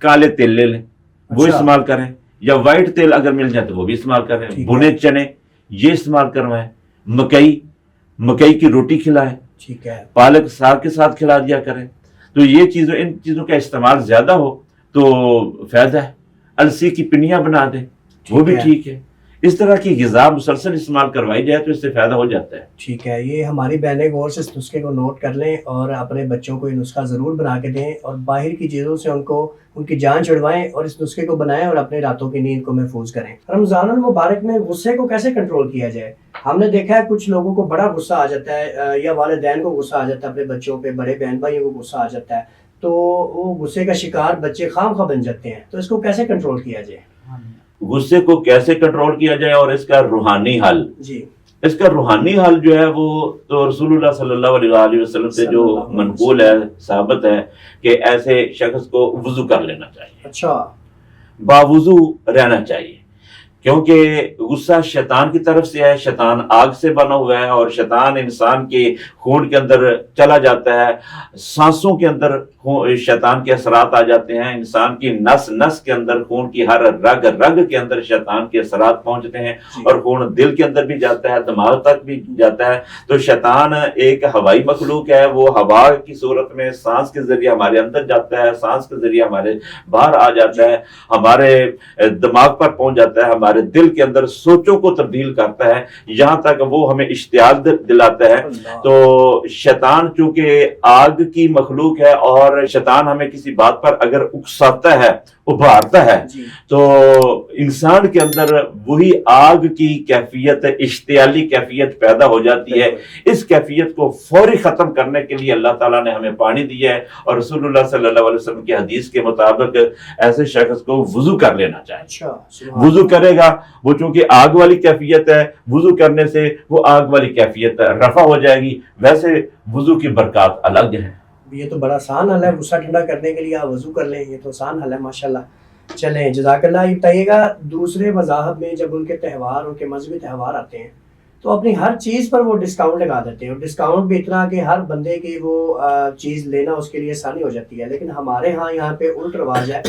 کالے تیل لے لیں، وہ استعمال کریں، یا وائٹ تیل اگر مل جائے تو وہ بھی استعمال کریں. بھنے چنے یہ استعمال کروائیں. مکئی کی روٹی کھلائیں. ٹھیک ہے. پالک ساگ کے ساتھ کھلا دیا کریں. تو یہ چیزوں، ان چیزوں کا استعمال زیادہ ہو تو فائدہ ہے. السی کی پنیاں بنا دیں، وہ بھی ٹھیک ہے. اس طرح کی غذا مسلسل استعمال کروائی جائے تو اس سے فائدہ ہو جاتا ہے. ٹھیک ہے. یہ ہماری بہنیں غور سے اس نسخے کو نوٹ کر لیں اور اپنے بچوں کو یہ نسخہ ضرور بنا کے دیں، اور باہر کی چیزوں سے ان کی جان چھڑوائیں اور اس نسخے کو بنائیں اور اپنے راتوں کی نیند کو محفوظ کریں. رمضان المبارک میں غصے کو کیسے کنٹرول کیا جائے؟ ہم نے دیکھا ہے کچھ لوگوں کو بڑا غصہ آ جاتا ہے، یا والدین کو غصہ آ جاتا ہے اپنے بچوں پہ، بڑے بہن بھائیوں کو غصہ آ جاتا ہے، تو وہ غصے کا شکار بچے خام خواہ بن جاتے ہیں. تو اس کو کیسے کنٹرول کیا جائے؟ غصے کو کیسے کنٹرول کیا جائے اور اس کا روحانی حل؟ اس کا روحانی حل جو ہے وہ تو رسول اللہ صلی اللہ علیہ وسلم سے جو منقول ہے، ثابت ہے کہ ایسے شخص کو وضو کر لینا چاہیے. اچھا. باوضو رہنا چاہیے، کیونکہ غصہ شیطان کی طرف سے ہے. شیطان آگ سے بنا ہوا ہے اور شیطان انسان کے خون کے اندر چلا جاتا ہے. سانسوں کے اندر شیطان کے اثرات آ جاتے ہیں. انسان کی نس نس کے اندر، خون کی ہر رگ رگ کے اندر شیطان کے اثرات پہنچتے ہیں، اور خون دل کے اندر بھی جاتا ہے، دماغ تک بھی جاتا ہے. تو شیطان ایک ہوائی مخلوق ہے. وہ ہوا کی صورت میں سانس کے ذریعے ہمارے اندر جاتا ہے، سانس کے ذریعے ہمارے باہر آ جاتا ہے، ہمارے دماغ پر پہنچ جاتا ہے، ہمارے دل کے اندر سوچوں کو تبدیل کرتا ہے، یہاں تک وہ ہمیں اشتیاق دلاتا ہے. تو شیطان چونکہ آگ کی مخلوق ہے، اور شیطان ہمیں کسی بات پر اگر اکساتا ہے، ابھارتا ہے جی تو انسان کے اندر وہی آگ کی کیفیت، اشتعالی کیفیت پیدا ہو جاتی ہے. اس کیفیت کو فوری ختم کرنے کے لیے اللہ تعالیٰ نے ہمیں پانی دیا ہے، اور رسول اللہ صلی اللہ علیہ وسلم کی حدیث کے مطابق ایسے شخص کو وضو کر لینا چاہیے. اچھا سبحان وضو کرے گا، وہ چونکہ آگ والی کیفیت ہے، وضو کرنے سے وہ آگ والی کیفیت رفع ہو جائے گی. ویسے وضو کی برکات الگ ہیں. یہ تو بڑا آسان حل ہے، غصہ ٹھنڈا کرنے کے لیے آپ وضو کر لیں، یہ تو آسان حل ہے ماشاءاللہ. چلیں جزاک اللہ. یہ بتائیے گا دوسرے مذاہب میں جب ان کے تہوار، ان کے مذہبی تہوار آتے ہیں تو اپنی ہر چیز پر وہ ڈسکاؤنٹ لگا دیتے ہیں، اور ڈسکاؤنٹ بھی اتنا کہ ہر بندے کی وہ چیز لینا اس کے لیے آسانی ہو جاتی ہے. لیکن ہمارے ہاں یہاں پہ الٹ رواج ہے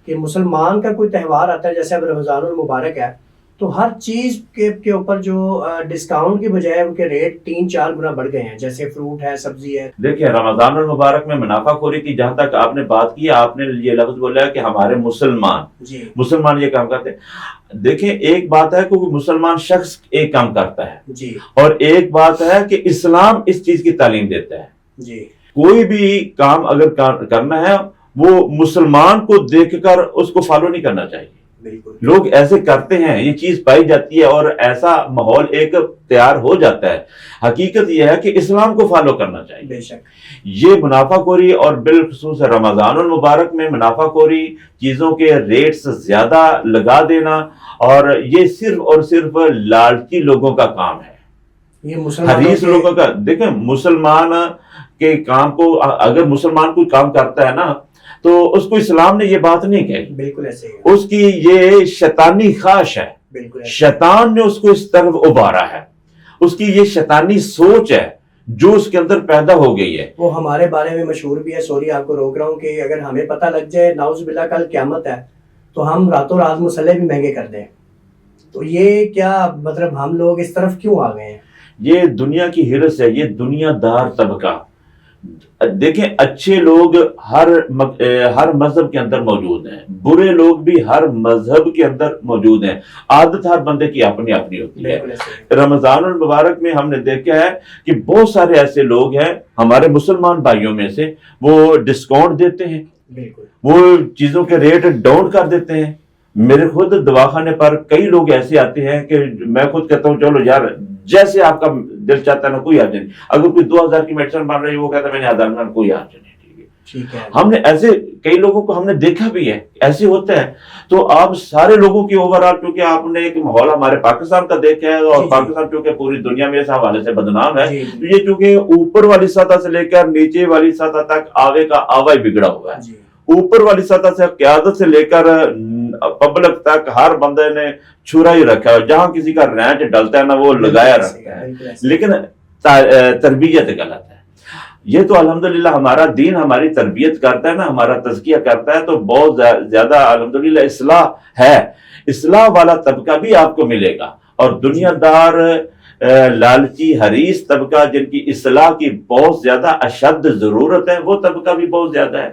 کہ مسلمان کا کوئی تہوار آتا ہے، جیسے اب رمضان المبارک ہے، تو ہر چیز کے اوپر جو ڈسکاؤنٹ کی بجائے ان کے ریٹ 3-4 گنا بڑھ گئے ہیں، جیسے فروٹ ہے، سبزی ہے. دیکھیں رمضان المبارک میں منافع خوری کی جہاں تک آپ نے بات کی، آپ نے یہ لفظ بولا ہے کہ ہمارے جی مسلمان یہ کام کرتے ہیں. دیکھیں ایک بات ہے کہ کوئی مسلمان شخص ایک کام کرتا ہے، جی اور ایک بات ہے کہ اسلام اس چیز کی تعلیم دیتا ہے. جی کوئی بھی کام اگر کرنا ہے وہ مسلمان کو دیکھ کر اس کو فالو نہیں کرنا چاہیے. بالکل لوگ ایسے کرتے ہیں، یہ چیز پائی جاتی ہے اور ایسا ماحول ایک تیار ہو جاتا ہے. حقیقت یہ ہے کہ اسلام کو فالو کرنا چاہیے. بے شک. یہ منافع خوری، اور بالخصوص رمضان المبارک میں منافع خوری، چیزوں کے ریٹس زیادہ لگا دینا، اور یہ صرف اور صرف لالچی لوگوں کا کام ہے، یہ مسلمانوں حریص لوگوں کا. دیکھیں مسلمان کے کام کو، اگر مسلمان کوئی کام کرتا ہے نا تو اس کو اسلام نے یہ بات نہیں کہی، بالکل ایسے ہی اس کی یہ شیطانی خواہش ہے. بالکل شیطان نے اس کو اس طرف ابھارا ہے، اس کی یہ شیطانی سوچ ہے جو اس کے اندر پیدا ہو گئی ہے. وہ ہمارے بارے میں مشہور بھی ہے، سوری آپ کو روک رہا ہوں، کہ اگر ہمیں پتہ لگ جائے نعوذ باللہ کل قیامت ہے تو ہم راتوں رات مسئلے بھی مہنگے کر دیں. تو یہ کیا مطلب ہم لوگ اس طرف کیوں آ گئے ہیں؟ یہ دنیا کی ہرس ہے، یہ دنیا دار طبقہ. دیکھیں اچھے لوگ ہر مذہب کے اندر موجود ہیں، برے لوگ بھی ہر مذہب کے اندر موجود ہیں. عادت ہر بندے کی اپنی اپنی ہوتی ہے. بالکل ایسے رمضان المبارک میں ہم نے دیکھا ہے کہ بہت سارے ایسے لوگ ہیں ہمارے مسلمان بھائیوں میں سے، وہ ڈسکاؤنٹ دیتے ہیں، بالکل وہ چیزوں کے ریٹ ڈاؤن کر دیتے ہیں. میرے خود دواخانے پر کئی لوگ ایسے آتے ہیں کہ میں خود کہتا ہوں چلو یار جیسے آپ کا دل چاہتا ہے نا، کوئی حرج نہیں. اگر کوئی 2000 کی میڈیسن بن رہی ہے وہ کہتا ہے میں نے 1000 میں، کوئی حرج نہیں. ٹھیک ہے. ہم نے ایسے کئی لوگوں کو ہم نے دیکھا بھی ہے، ایسے ہوتا ہے. تو آپ سارے لوگوں کی اوور آل، کیونکہ آپ نے ایک ماحول ہمارے پاکستان کا دیکھا ہے، اور پاکستان چونکہ پوری دنیا میں اس حوالے سے بدنام ہے، تو یہ چونکہ اوپر والی سطح سے لے کر نیچے والی سطح تک آوے کا آوا ہی بگڑا ہوا ہے. اوپر والی سطح سے قیادت سے لے کر پبلک تک ہر بندے نے چھرا ہی رکھا ہے، جہاں کسی کا رینٹ ڈلتا ہے نا وہ لگایا رکھتا ہے. لیکن تربیت غلط ہے. یہ تو الحمدللہ ہمارا دین ہماری تربیت کرتا ہے نا، ہمارا تزکیہ کرتا ہے، تو بہت زیادہ الحمدللہ اصلاح ہے. اصلاح والا طبقہ بھی آپ کو ملے گا، اور دنیا دار لالچی حریص طبقہ جن کی اصلاح کی بہت زیادہ اشد ضرورت ہے، وہ طبقہ بھی بہت زیادہ ہے،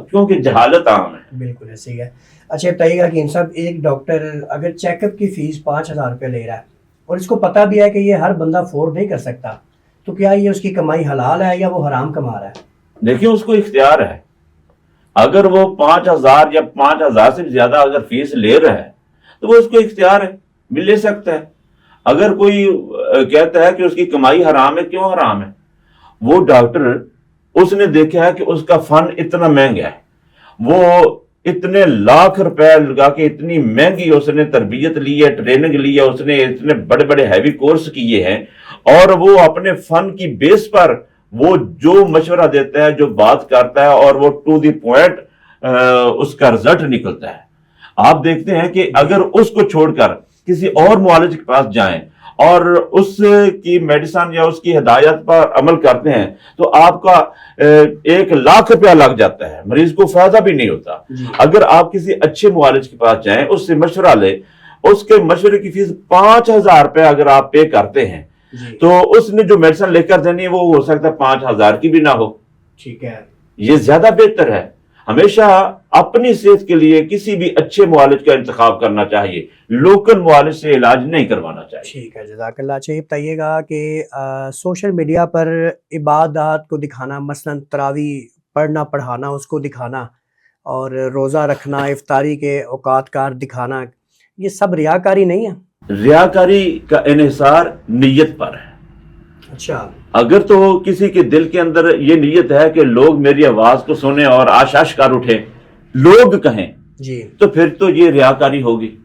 کیونکہ جہالت عام ہے. بالکل ایسے ہی ہے. اچھا بتائیے گا کہ صاحب ایک ڈاکٹر اگر چیک اپ کی فیس 5000 روپے لے رہا ہے، اور اس کو پتہ بھی ہے کہ یہ ہر بندہ افورڈ نہیں کر سکتا، تو کیا یہ اس کی کمائی حلال ہے یا وہ حرام کما رہا ہے؟ دیکھیں اس کو اختیار ہے. اگر وہ 5000 یا 5000 سے زیادہ اگر فیس لے رہا ہے تو وہ اس کو اختیار ہے، مل لے سکتا ہے. اگر کوئی کہتا ہے کہ اس کی کمائی حرام ہے، کیوں حرام ہے؟ وہ ڈاکٹر اس نے دیکھا ہے کہ اس کا فن اتنا مہنگا ہے، وہ اتنے لاکھ روپے لگا کے اتنی مہنگی اس نے تربیت لی ہے، ٹریننگ لی ہے، اس نے اتنے بڑے بڑے ہیوی کورس کیے ہیں، اور وہ اپنے فن کی بیس پر وہ جو مشورہ دیتا ہے، جو بات کرتا ہے، اور وہ ٹو دی پوائنٹ اس کا رزلٹ نکلتا ہے. آپ دیکھتے ہیں کہ اگر اس کو چھوڑ کر کسی اور معالج کے پاس جائیں اور اس کی میڈیسن یا اس کی ہدایت پر عمل کرتے ہیں تو آپ کا 1,00,000 روپیہ لگ جاتا ہے، مریض کو فائدہ بھی نہیں ہوتا. اگر آپ کسی اچھے معالج کے پاس جائیں، اس سے مشورہ لیں، اس کے مشورے کی فیس 5,000 روپے اگر آپ پے کرتے ہیں تو اس نے جو میڈیسن لے کر دینی ہے وہ ہو سکتا ہے 5,000 کی بھی نہ ہو. ٹھیک ہے. یہ زیادہ بہتر ہے. ہمیشہ اپنی صحت کے لیے کسی بھی اچھے معالج کا انتخاب کرنا چاہیے، لوکل معالج سے علاج نہیں کروانا چاہیے. ٹھیک ہے جزاک اللہ. اچھا یہ بتائیے گا کہ سوشل میڈیا پر عبادات کو دکھانا، مثلا تراویح پڑھنا پڑھانا، اس کو دکھانا، اور روزہ رکھنا، افطاری کے اوقات کار دکھانا، یہ سب ریاکاری نہیں ہے؟ ریاکاری کا انحصار نیت پر ہے. اچھا. اگر تو کسی کے دل کے اندر یہ نیت ہے کہ لوگ میری آواز کو سنیں اور آش کر اٹھیں، لوگ کہیں، جی، تو پھر تو یہ ریاکاری ہوگی.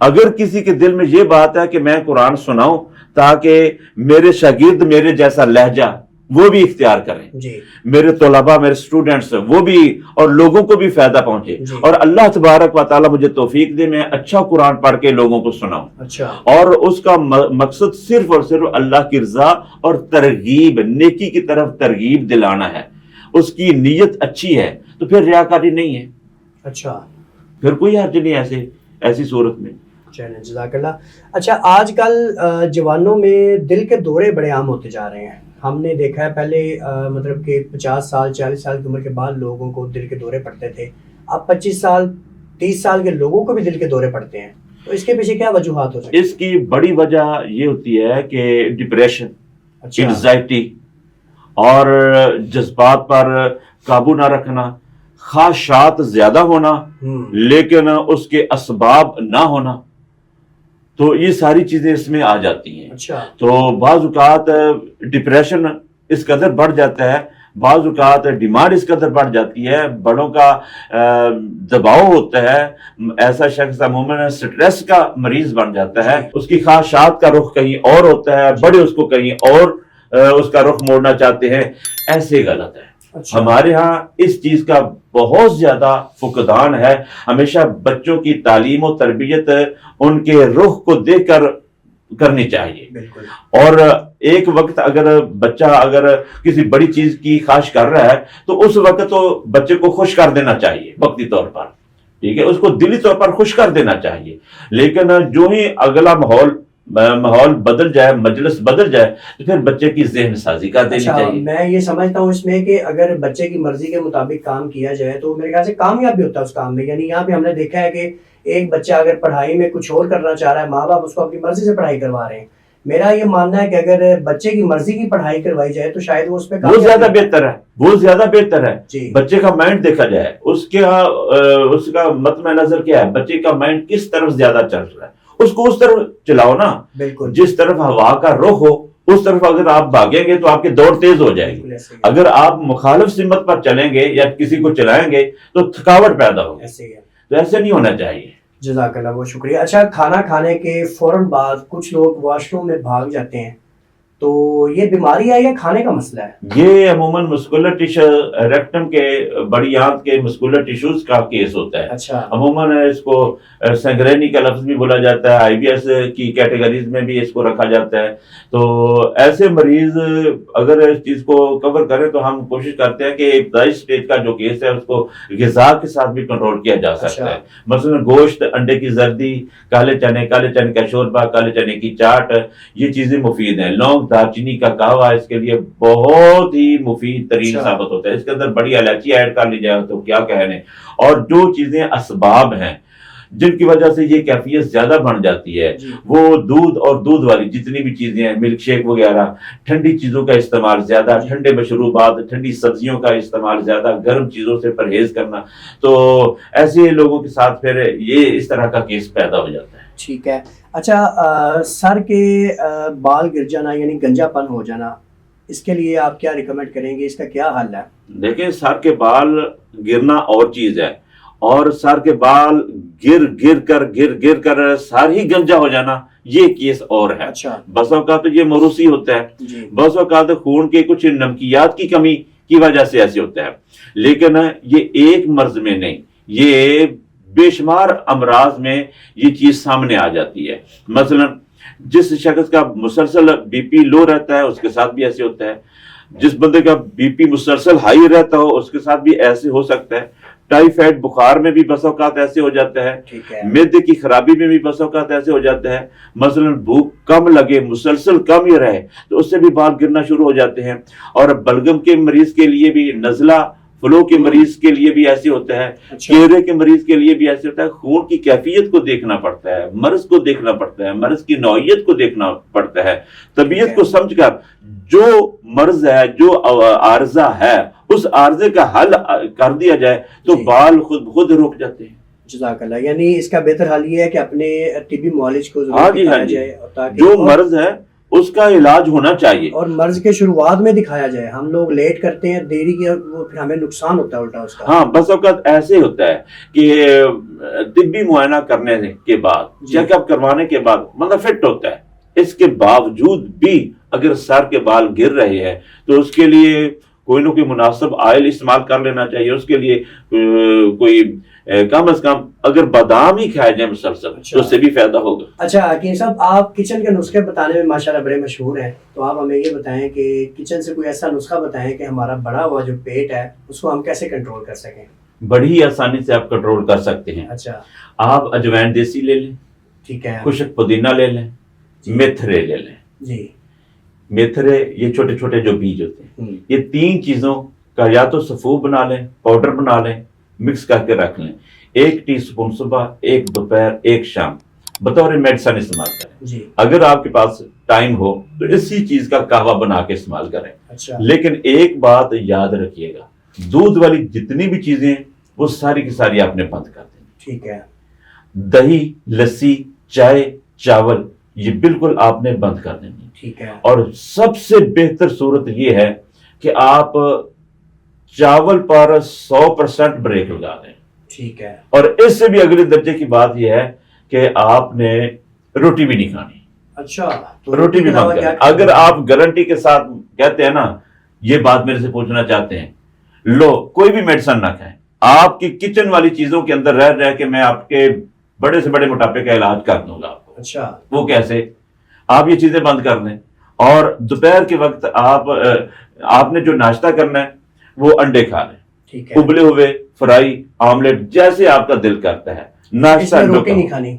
اگر کسی کے دل میں یہ بات ہے کہ میں قرآن سناؤں تاکہ میرے شاگرد میرے جیسا لہجہ وہ بھی اختیار کریں، جی، میرے طلباء، میرے سٹوڈنٹس وہ بھی، اور لوگوں کو بھی فائدہ پہنچے، جی، اور اللہ تبارک و تعالیٰ مجھے توفیق دے میں اچھا قرآن پڑھ کے لوگوں کو سناؤں، اچھا، اور اس کا مقصد صرف اور صرف اللہ کی رضا اور ترغیب، نیکی کی طرف ترغیب دلانا ہے، اس کی نیت اچھی ہے، تو پھر ریاکاری نہیں ہے. اچھا، پھر کوئی حرج نہیں ایسی صورت میں. چلیں، جزاک اللہ. اچھا، آج کل جوانوں میں دل کے دورے بڑے عام ہوتے جا رہے ہیں. ہم نے دیکھا ہے پہلے مطلب کہ 50 سال 40 سال کی عمر کے بعد لوگوں کو دل کے دورے پڑتے تھے، اب 25 سال 30 سال کے لوگوں کو بھی دل کے دورے پڑتے ہیں. تو اس کے پیچھے کیا وجوہات ہو سکتی ہیں؟ اس کی بڑی وجہ یہ ہوتی ہے کہ ڈپریشن، انزائٹی اور جذبات پر قابو نہ رکھنا، خواہشات زیادہ ہونا لیکن اس کے اسباب نہ ہونا، تو یہ ساری چیزیں اس میں آ جاتی ہیں. اچھا. تو بعض اوقات ڈپریشن اس قدر بڑھ جاتا ہے، بعض اوقات ڈیمانڈ اس قدر بڑھ جاتی ہے، بڑوں کا دباؤ ہوتا ہے، ایسا شخص عموماً سٹریس کا مریض بن جاتا ہے، اس کی خواہشات کا رخ کہیں اور ہوتا ہے، بڑے اس کو کہیں اور اس کا رخ موڑنا چاہتے ہیں. ایسے غلط ہے. ہمارے ہاں اس چیز کا بہت زیادہ فقدان ہے. ہمیشہ بچوں کی تعلیم و تربیت ان کے رخ کو دیکھ کر کرنی چاہیے. اور ایک وقت اگر بچہ کسی بڑی چیز کی خواہش کر رہا ہے تو اس وقت تو بچے کو خوش کر دینا چاہیے وقتی طور پر، ٹھیک ہے، اس کو دلی طور پر خوش کر دینا چاہیے. لیکن جو ہی اگلا ماحول بدل جائے، مجلس بدل جائے، تو پھر بچے کی ذہن سازی کر دینی چاہیے. میں یہ سمجھتا ہوں اس میں کہ اگر بچے کی مرضی کے مطابق کام کیا جائے تو میرے خیال سے کامیاب بھی ہوتا ہے اس کام میں. یعنی یہاں پہ ہم نے دیکھا ہے کہ ایک بچہ اگر پڑھائی میں کچھ اور کرنا چاہ رہا ہے، ماں باپ اس کو اپنی مرضی سے پڑھائی کروا رہے ہیں. میرا یہ ماننا ہے کہ اگر بچے کی مرضی کی پڑھائی کروائی جائے تو شاید وہ اس پہ وہ زیادہ بہتر ہے. جی. بچے کا مائنڈ دیکھا جائے، اس کا مطمع نظر کیا ہے، بچے کا مائنڈ کس طرف زیادہ چل رہا ہے، اس کو اس طرف چلاؤ نا. بالکل. جس طرف ہوا کا رخ ہو اس طرف اگر آپ بھاگیں گے تو آپ کی دوڑ تیز ہو جائے گی. اگر آپ مخالف سمت پر چلیں گے یا کسی کو چلائیں گے تو تھکاوٹ پیدا ہوگی. تو ایسے نہیں ہونا چاہیے. جزاک اللہ، بہت شکریہ. اچھا، کھانا کھانے کے فوراً بعد کچھ لوگ واش روم میں بھاگ جاتے ہیں، تو یہ بیماری ہے یا کھانے کا مسئلہ ہے؟ یہ عموماً مسکولر ریکٹم کے بڑی آنت کے مسکولر ٹیشوز کا کیس ہوتا ہے. اچھا. عموماً اس کو سنگرینی کا لفظ بھی بولا جاتا ہے، آئی بی ایس کی کیٹیگریز میں بھی اس کو رکھا جاتا ہے. تو ایسے مریض اگر اس چیز کو کور کریں تو ہم کوشش کرتے ہیں کہ ابتدائی سٹیج کا جو کیس ہے اس کو غذا کے ساتھ بھی کنٹرول کیا جا سکتا ہے. مثلا گوشت، انڈے کی زردی، کالے چنے کا شوربہ، کالے چنے کی چاٹ، یہ چیزیں مفید ہیں. لونگ، دارچینی کا قہوہ اس کے لیے بہت ہی مفید ترین ثابت ہوتا ہے. اس کے اندر بڑی الائچی ایڈ کر لی جائے تو کیا کہنے. اور جو چیزیں اسباب ہیں جن کی وجہ سے یہ کیفیت زیادہ بڑھ جاتی ہے، وہ دودھ اور دودھ والی جتنی بھی چیزیں ہیں، ملک شیک وغیرہ، ٹھنڈی چیزوں کا استعمال زیادہ، ٹھنڈے مشروبات، ٹھنڈی سبزیوں کا استعمال زیادہ، گرم چیزوں سے پرہیز کرنا، تو ایسے لوگوں کے ساتھ پھر یہ اس طرح کا کیس پیدا ہو جاتا ہے. ٹھیک ہے. اچھا، سر کے بال گر جانا یعنی گنجا پن ہو جانا، اس کے لیے آپ کیا ریکمینڈ کریں گے؟ اس کا کیا حل ہے؟ دیکھیں، سر کے بال گرنا اور چیز ہے، اور سر کے بال گر کر سر ہی گنجا ہو جانا یہ کیس اور ہے. اچھا. بس اوقات یہ موروثی ہوتا ہے، بس اوقات خون کے کچھ نمکیات کی کمی کی وجہ سے ایسے ہوتا ہے. لیکن یہ ایک مرض میں نہیں، یہ بے شمار امراض میں یہ چیز سامنے آ جاتی ہے. مثلا جس شخص کا مسلسل بی پی لو رہتا ہے اس کے ساتھ بھی ایسے ہوتا ہے. جس بندے کا بی پی مسلسل ہائی رہتا ہو اس کے ساتھ بھی ایسے ہو سکتا ہے. ٹائیفائڈ بخار میں بھی بس اوقات ایسے ہو جاتا ہے. معدے کی خرابی میں بھی بس اوقات ایسے ہو جاتا ہے. مثلا بھوک کم لگے، مسلسل کم ہی رہے تو اس سے بھی بال گرنا شروع ہو جاتے ہیں. اور بلغم کے مریض کے لیے بھی، نزلہ فلو کے مریض کے لیے بھی ایسے ہوتا ہے، چہرے کے مریض کے لیے بھی ایسے ہوتا ہے. خون کی کیفیت کو دیکھنا پڑتا ہے، مرض کو دیکھنا پڑتا ہے، مرض کی نوعیت کو دیکھنا پڑتا ہے. طبیعت کو سمجھ کر جو مرض ہے، جو عارضہ ہے اس عارضے کا حل کر دیا جائے تو بال خود رک جاتے ہیں. جزاک اللہ. یعنی اس کا بہتر حل یہ ہے کہ اپنے طبی معالج کو ہاں جی تاکہ جو مرض ہے اس کا علاج ہونا چاہیے اور مرض کے شروعات میں دکھایا جائے. ہم لوگ لیٹ کرتے ہیں، دیری کی، وہ پھر ہمیں نقصان ہوتا ہے الٹا اس کا. ہاں بس اوقات ایسے ہوتا ہے کہ طبی معائنہ کرنے کے بعد، چیک اپ کروانے کے بعد بندہ فٹ ہوتا ہے، اس کے باوجود بھی اگر سر کے بال گر رہے ہیں تو اس کے لیے کوئی نہ کوئی مناسب آئل استعمال کر لینا چاہیے. اس کے لیے کوئی کم از کم اگر بادام ہی کھائے جائیں مسلسل تو اس سے بھی فائدہ ہوگا. اچھا حکیم صاحب، آپ کچن کے نسخے بتانے میں ماشاءاللہ بڑے مشہور ہیں، تو آپ ہمیں یہ بتائیں کہ کچن سے کوئی ایسا نسخہ بتائیں کہ ہمارا بڑا ہوا جو پیٹ ہے اس کو ہم کیسے کنٹرول کر سکیں. بڑی ہی آسانی سے آپ کنٹرول کر سکتے ہیں. اچھا، آپ اجوائن دیسی لے لیں، ٹھیک ہے، خشک پودینہ لے لیں، میتھرے لے لیں. جی، میتھرے یہ چھوٹے چھوٹے جو بیج ہوتے ہیں، یہ 3 چیزوں کا یا تو سفو بنا لیں، پاؤڈر بنا لیں، مکس کر کے رکھ لیں. 1 ٹی اسپون صبح، 1 دوپہر، 1 شام بطور میڈیسن استعمال کریں. جی، اگر آپ کے پاس ٹائم ہو تو اسی چیز کا قہوہ بنا کے استعمال کریں. اچھا، لیکن ایک بات یاد رکھیے گا، دودھ والی جتنی بھی چیزیں ہیں وہ ساری کی ساری آپ نے بند کر دیں. ٹھیک ہے، دہی، لسی، چائے، چاول یہ بالکل آپ نے بند کر دیں. ٹھیک ہے، اور سب سے بہتر صورت یہ ہے کہ آپ چاول پر 100% بریک لگا دیں. ٹھیک ہے، اور اس سے بھی اگلے درجے کی بات یہ ہے کہ آپ نے روٹی بھی نہیں کھانی. اچھا، تو روٹی بھی بند کریں. اگر آپ گارنٹی کے ساتھ کہتے ہیں نا، یہ بات میرے سے پوچھنا چاہتے ہیں، لو کوئی بھی میڈیسن نہ کھائیں، آپ کی کچن والی چیزوں کے اندر رہ کے میں آپ کے بڑے سے بڑے موٹاپے کا علاج کر دوں گا آپ کو. اچھا، وہ کیسے؟ آپ یہ چیزیں بند کر دیں اور دوپہر کے وقت آپ نے جو ناشتہ کرنا ہے وہ انڈے کھا لیں. ٹھیک ہے، ابلے ہوئے، فرائی، آملیٹ، جیسے آپ کا دل کرتا ہے. ناشتہ روٹی نہیں کھانی.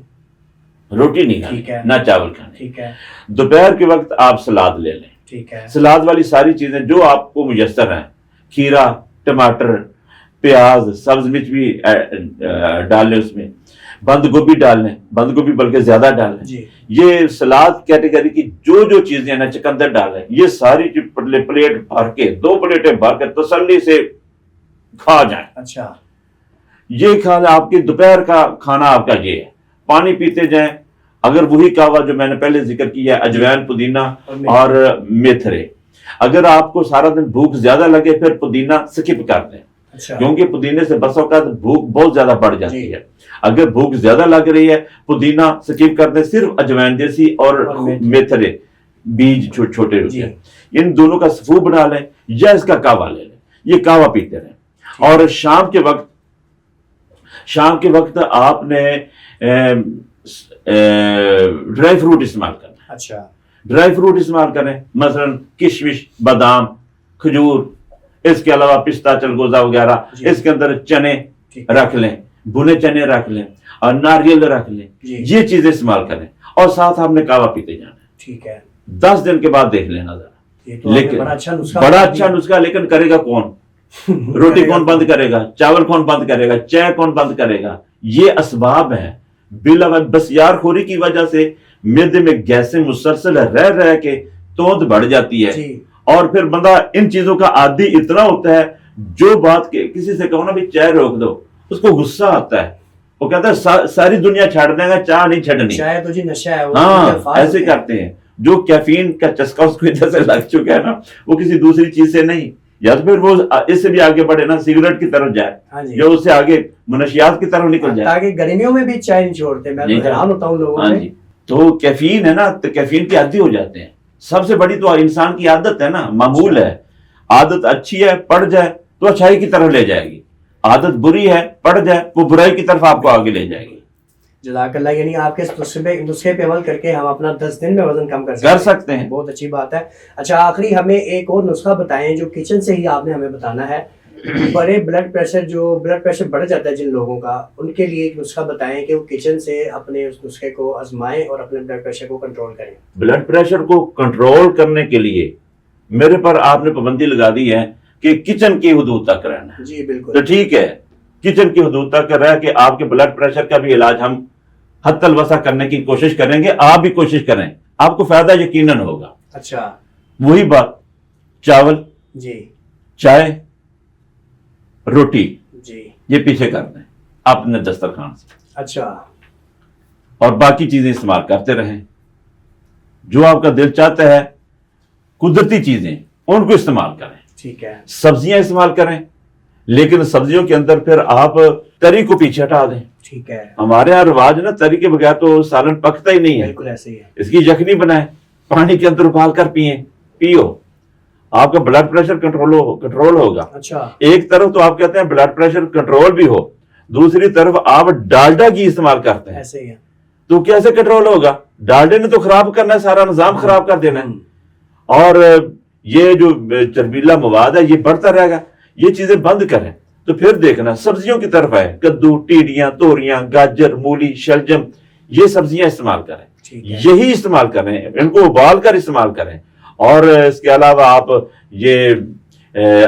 روٹی نہیں ٹھیک ہے، کھانی، نہ چاول کھانے. ٹھیک ہے، دوپہر کے وقت آپ سلاد لے لیں. ٹھیک ہے، سلاد والی ساری چیزیں جو آپ کو میسر ہیں، کھیرا، ٹماٹر، پیاز، سبز مرچ بھی ڈال لیں، اس میں بند گوبھی ڈال لیں، بند گوبھی بلکہ زیادہ ڈال لیں. جی، یہ سلاد کیٹیگری کی جو چیزیں ہیں نا، چقندر ڈال لیں. یہ ساری پلیٹ بھر کے 2 پلیٹیں بھر کے تسلی سے کھا جائیں. اچھا، یہ کھانا آپ کے دوپہر کا کھانا آپ کا یہ ہے. پانی پیتے جائیں. اگر وہی قہوہ جو میں نے پہلے ذکر کیا، اجوائن، پودینہ اور میتھرے. اگر آپ کو سارا دن بھوک زیادہ لگے پھر پودینہ سکپ کر دیں، کیونکہ پودینے سے بس اوقات بھوک بہت زیادہ بڑھ جاتی ہے. اگر بھوک زیادہ لگ رہی ہے پودینہ سکپ کر دیں، صرف اجوائن دیسی اور میتھرے بیج چھوٹے ہوتے ہیں، ان دونوں کا سفو بنا لیں یا اس کا قہوہ لے لیں. یہ قہوہ پیتے رہیں. اور شام کے وقت آپ نے ڈرائی فروٹ استعمال کرنا. اچھا، ڈرائی فروٹ استعمال کریں، مثلا کشمش، بادام، کھجور، اس کے علاوہ پستہ، چلگوزہ وغیرہ. اس کے اندر چنے رکھ لیں، بھنے چنے رکھ لیں اور ناریل رکھ لیں. یہ چیزیں استعمال کریں اور ساتھ آپ نے قہوہ پیتے جانا. ٹھیک ہے، 10 دن کے بعد دیکھ لینا ذرا. لیکن بڑا اچھا نسخہ، لیکن کرے گا کون؟ روٹی کون بند کرے گا؟ چاول کون بند کرے گا؟ چائے کون بند کرے گا؟ یہ اسباب ہیں. بس یار خوری کی وجہ سے معدے میں گیسیں مسلسل رہ کے توند بڑھ جاتی ہے. اور پھر بندہ ان چیزوں کا عادی اتنا ہوتا ہے، جو بات کسی سے کہو نا بھی چائے روک دو، اس کو غصہ آتا ہے. وہ کہتا ہے ساری دنیا چھاڑ دے گا، چائے نہیں چھڑنی. چائے تو جی نشہ ہے. ہاں، ایسے کرتے ہیں. جو کیفین کا چسکا اس کو ادھر سے لگ چکا ہے نا، وہ کسی دوسری چیز سے نہیں. یا تو پھر وہ اس سے بھی آگے بڑھے نا، سگریٹ کی طرف جائے یا اس سے آگے منشیات کی طرف نکل جائے. تاکہ گرمیوں میں بھی چائے نہیں چھوڑتے. میں تو حیران ہوتا ہوں لوگوں سے. تو کیفین ہے نا، تو کیفین کی عادی ہو جاتے ہیں. سب سے بڑی تو انسان کی عادت ہے نا، معمول ہے. عادت اچھی ہے، پڑ جائے تو اچھائی کی طرف لے جائے گی. عادت بری ہے، پڑ جائے وہ برائی کی طرف آپ کو آگے لے جائے گی. جزاک اللہ. یعنی آپ کے نسخے پہ عمل کر کے ہم اپنا 10 دن میں وزن کم کر سکتے ہیں. بہت اچھی بات ہے. اچھا، آخری ہمیں ایک اور نسخہ بتائیں جو کچن سے ہی آپ نے ہمیں بتانا ہے. بڑے بلڈ پریشر بڑھ جاتا ہے جن لوگوں کا، ان کے لیے ایک نسخہ بتائیں کہ وہ کچن سے اپنے اس نسخے کو آزمائیں اور اپنے بلڈ پریشر کو کنٹرول کریں. بلڈ پریشر کو کنٹرول کرنے کے لیے میرے پر آپ نے پابندی لگا دی ہے کہ کچن کی حدود تک رہنا. جی بالکل. تو ٹھیک ہے، کچن کی حدود تک رہ کے آپ کے بلڈ پریشر کا بھی علاج ہم حد الوسع کرنے کی کوشش کریں گے. آپ بھی کوشش کریں، آپ کو فائدہ یقیناً ہوگا. اچھا، وہی بات، چاول، جی، چائے، روٹی جی یہ پیچھے کر دیں اپنے دسترخوان سے، اچھا اور باقی چیزیں استعمال کرتے رہیں، جو آپ کا دل چاہتا ہے قدرتی چیزیں ان کو استعمال کریں، ٹھیک ہے سبزیاں استعمال کریں، لیکن سبزیوں کے اندر پھر آپ تری کو پیچھے ہٹا دیں۔ ٹھیک ہے ہمارے یہاں رواج نا تری کے بغیر تو سالن پکتا ہی نہیں ہے، بالکل ایسے ہی ہے اس کی یخنی بنائیں، پانی کے اندر ابال کر پیو، آپ کا بلڈ پریشر کنٹرول ہوگا۔ اچھا ایک طرف تو آپ کہتے ہیں بلڈ پریشر کنٹرول بھی ہو، دوسری طرف آپ ڈالڈا گھی استعمال کرتے ہیں ایسے ہی ہے تو کیسے کنٹرول ہوگا؟ ڈالڈے نے تو خراب کرنا ہے، سارا نظام خراب کر دینا ہے، اور یہ جو چربیلا مواد ہے یہ بڑھتا رہے گا۔ یہ چیزیں بند کریں تو پھر دیکھنا سبزیوں کی طرف ہے، کدو، ٹیڈیاں، توریاں، گاجر، مولی، شلجم، یہ سبزیاں استعمال کریں، ٹھیک ہے یہی استعمال کریں، ان کو ابال کر استعمال کریں۔ اور اس کے علاوہ آپ یہ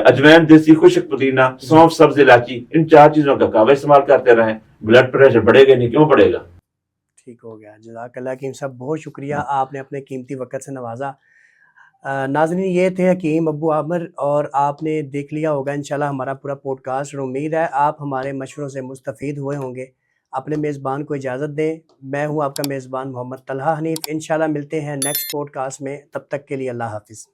اجوین، دیسی خشک پودینہ، سونف، سبز الائچی، ان 4 چیزوں کا کعوہ استعمال کرتے رہیں، بلڈ پریشر بڑھے گا نہیں، کیوں بڑھے گا؟ ٹھیک ہو گیا، جزاک اللہ حکیم صاحب، بہت شکریہ، آپ نے اپنے قیمتی وقت سے نوازا۔ ناظرین یہ تھے حکیم ابو عامر، اور آپ نے دیکھ لیا ہوگا انشاءاللہ ہمارا پورا پوڈ کاسٹ، اور امید ہے آپ ہمارے مشوروں سے مستفید ہوئے ہوں گے۔ اپنے میزبان کو اجازت دیں، میں ہوں آپ کا میزبان محمد طلحہ حنیف، انشاءاللہ ملتے ہیں نیکسٹ پوڈ کاسٹ میں، تب تک کے لیے اللہ حافظ۔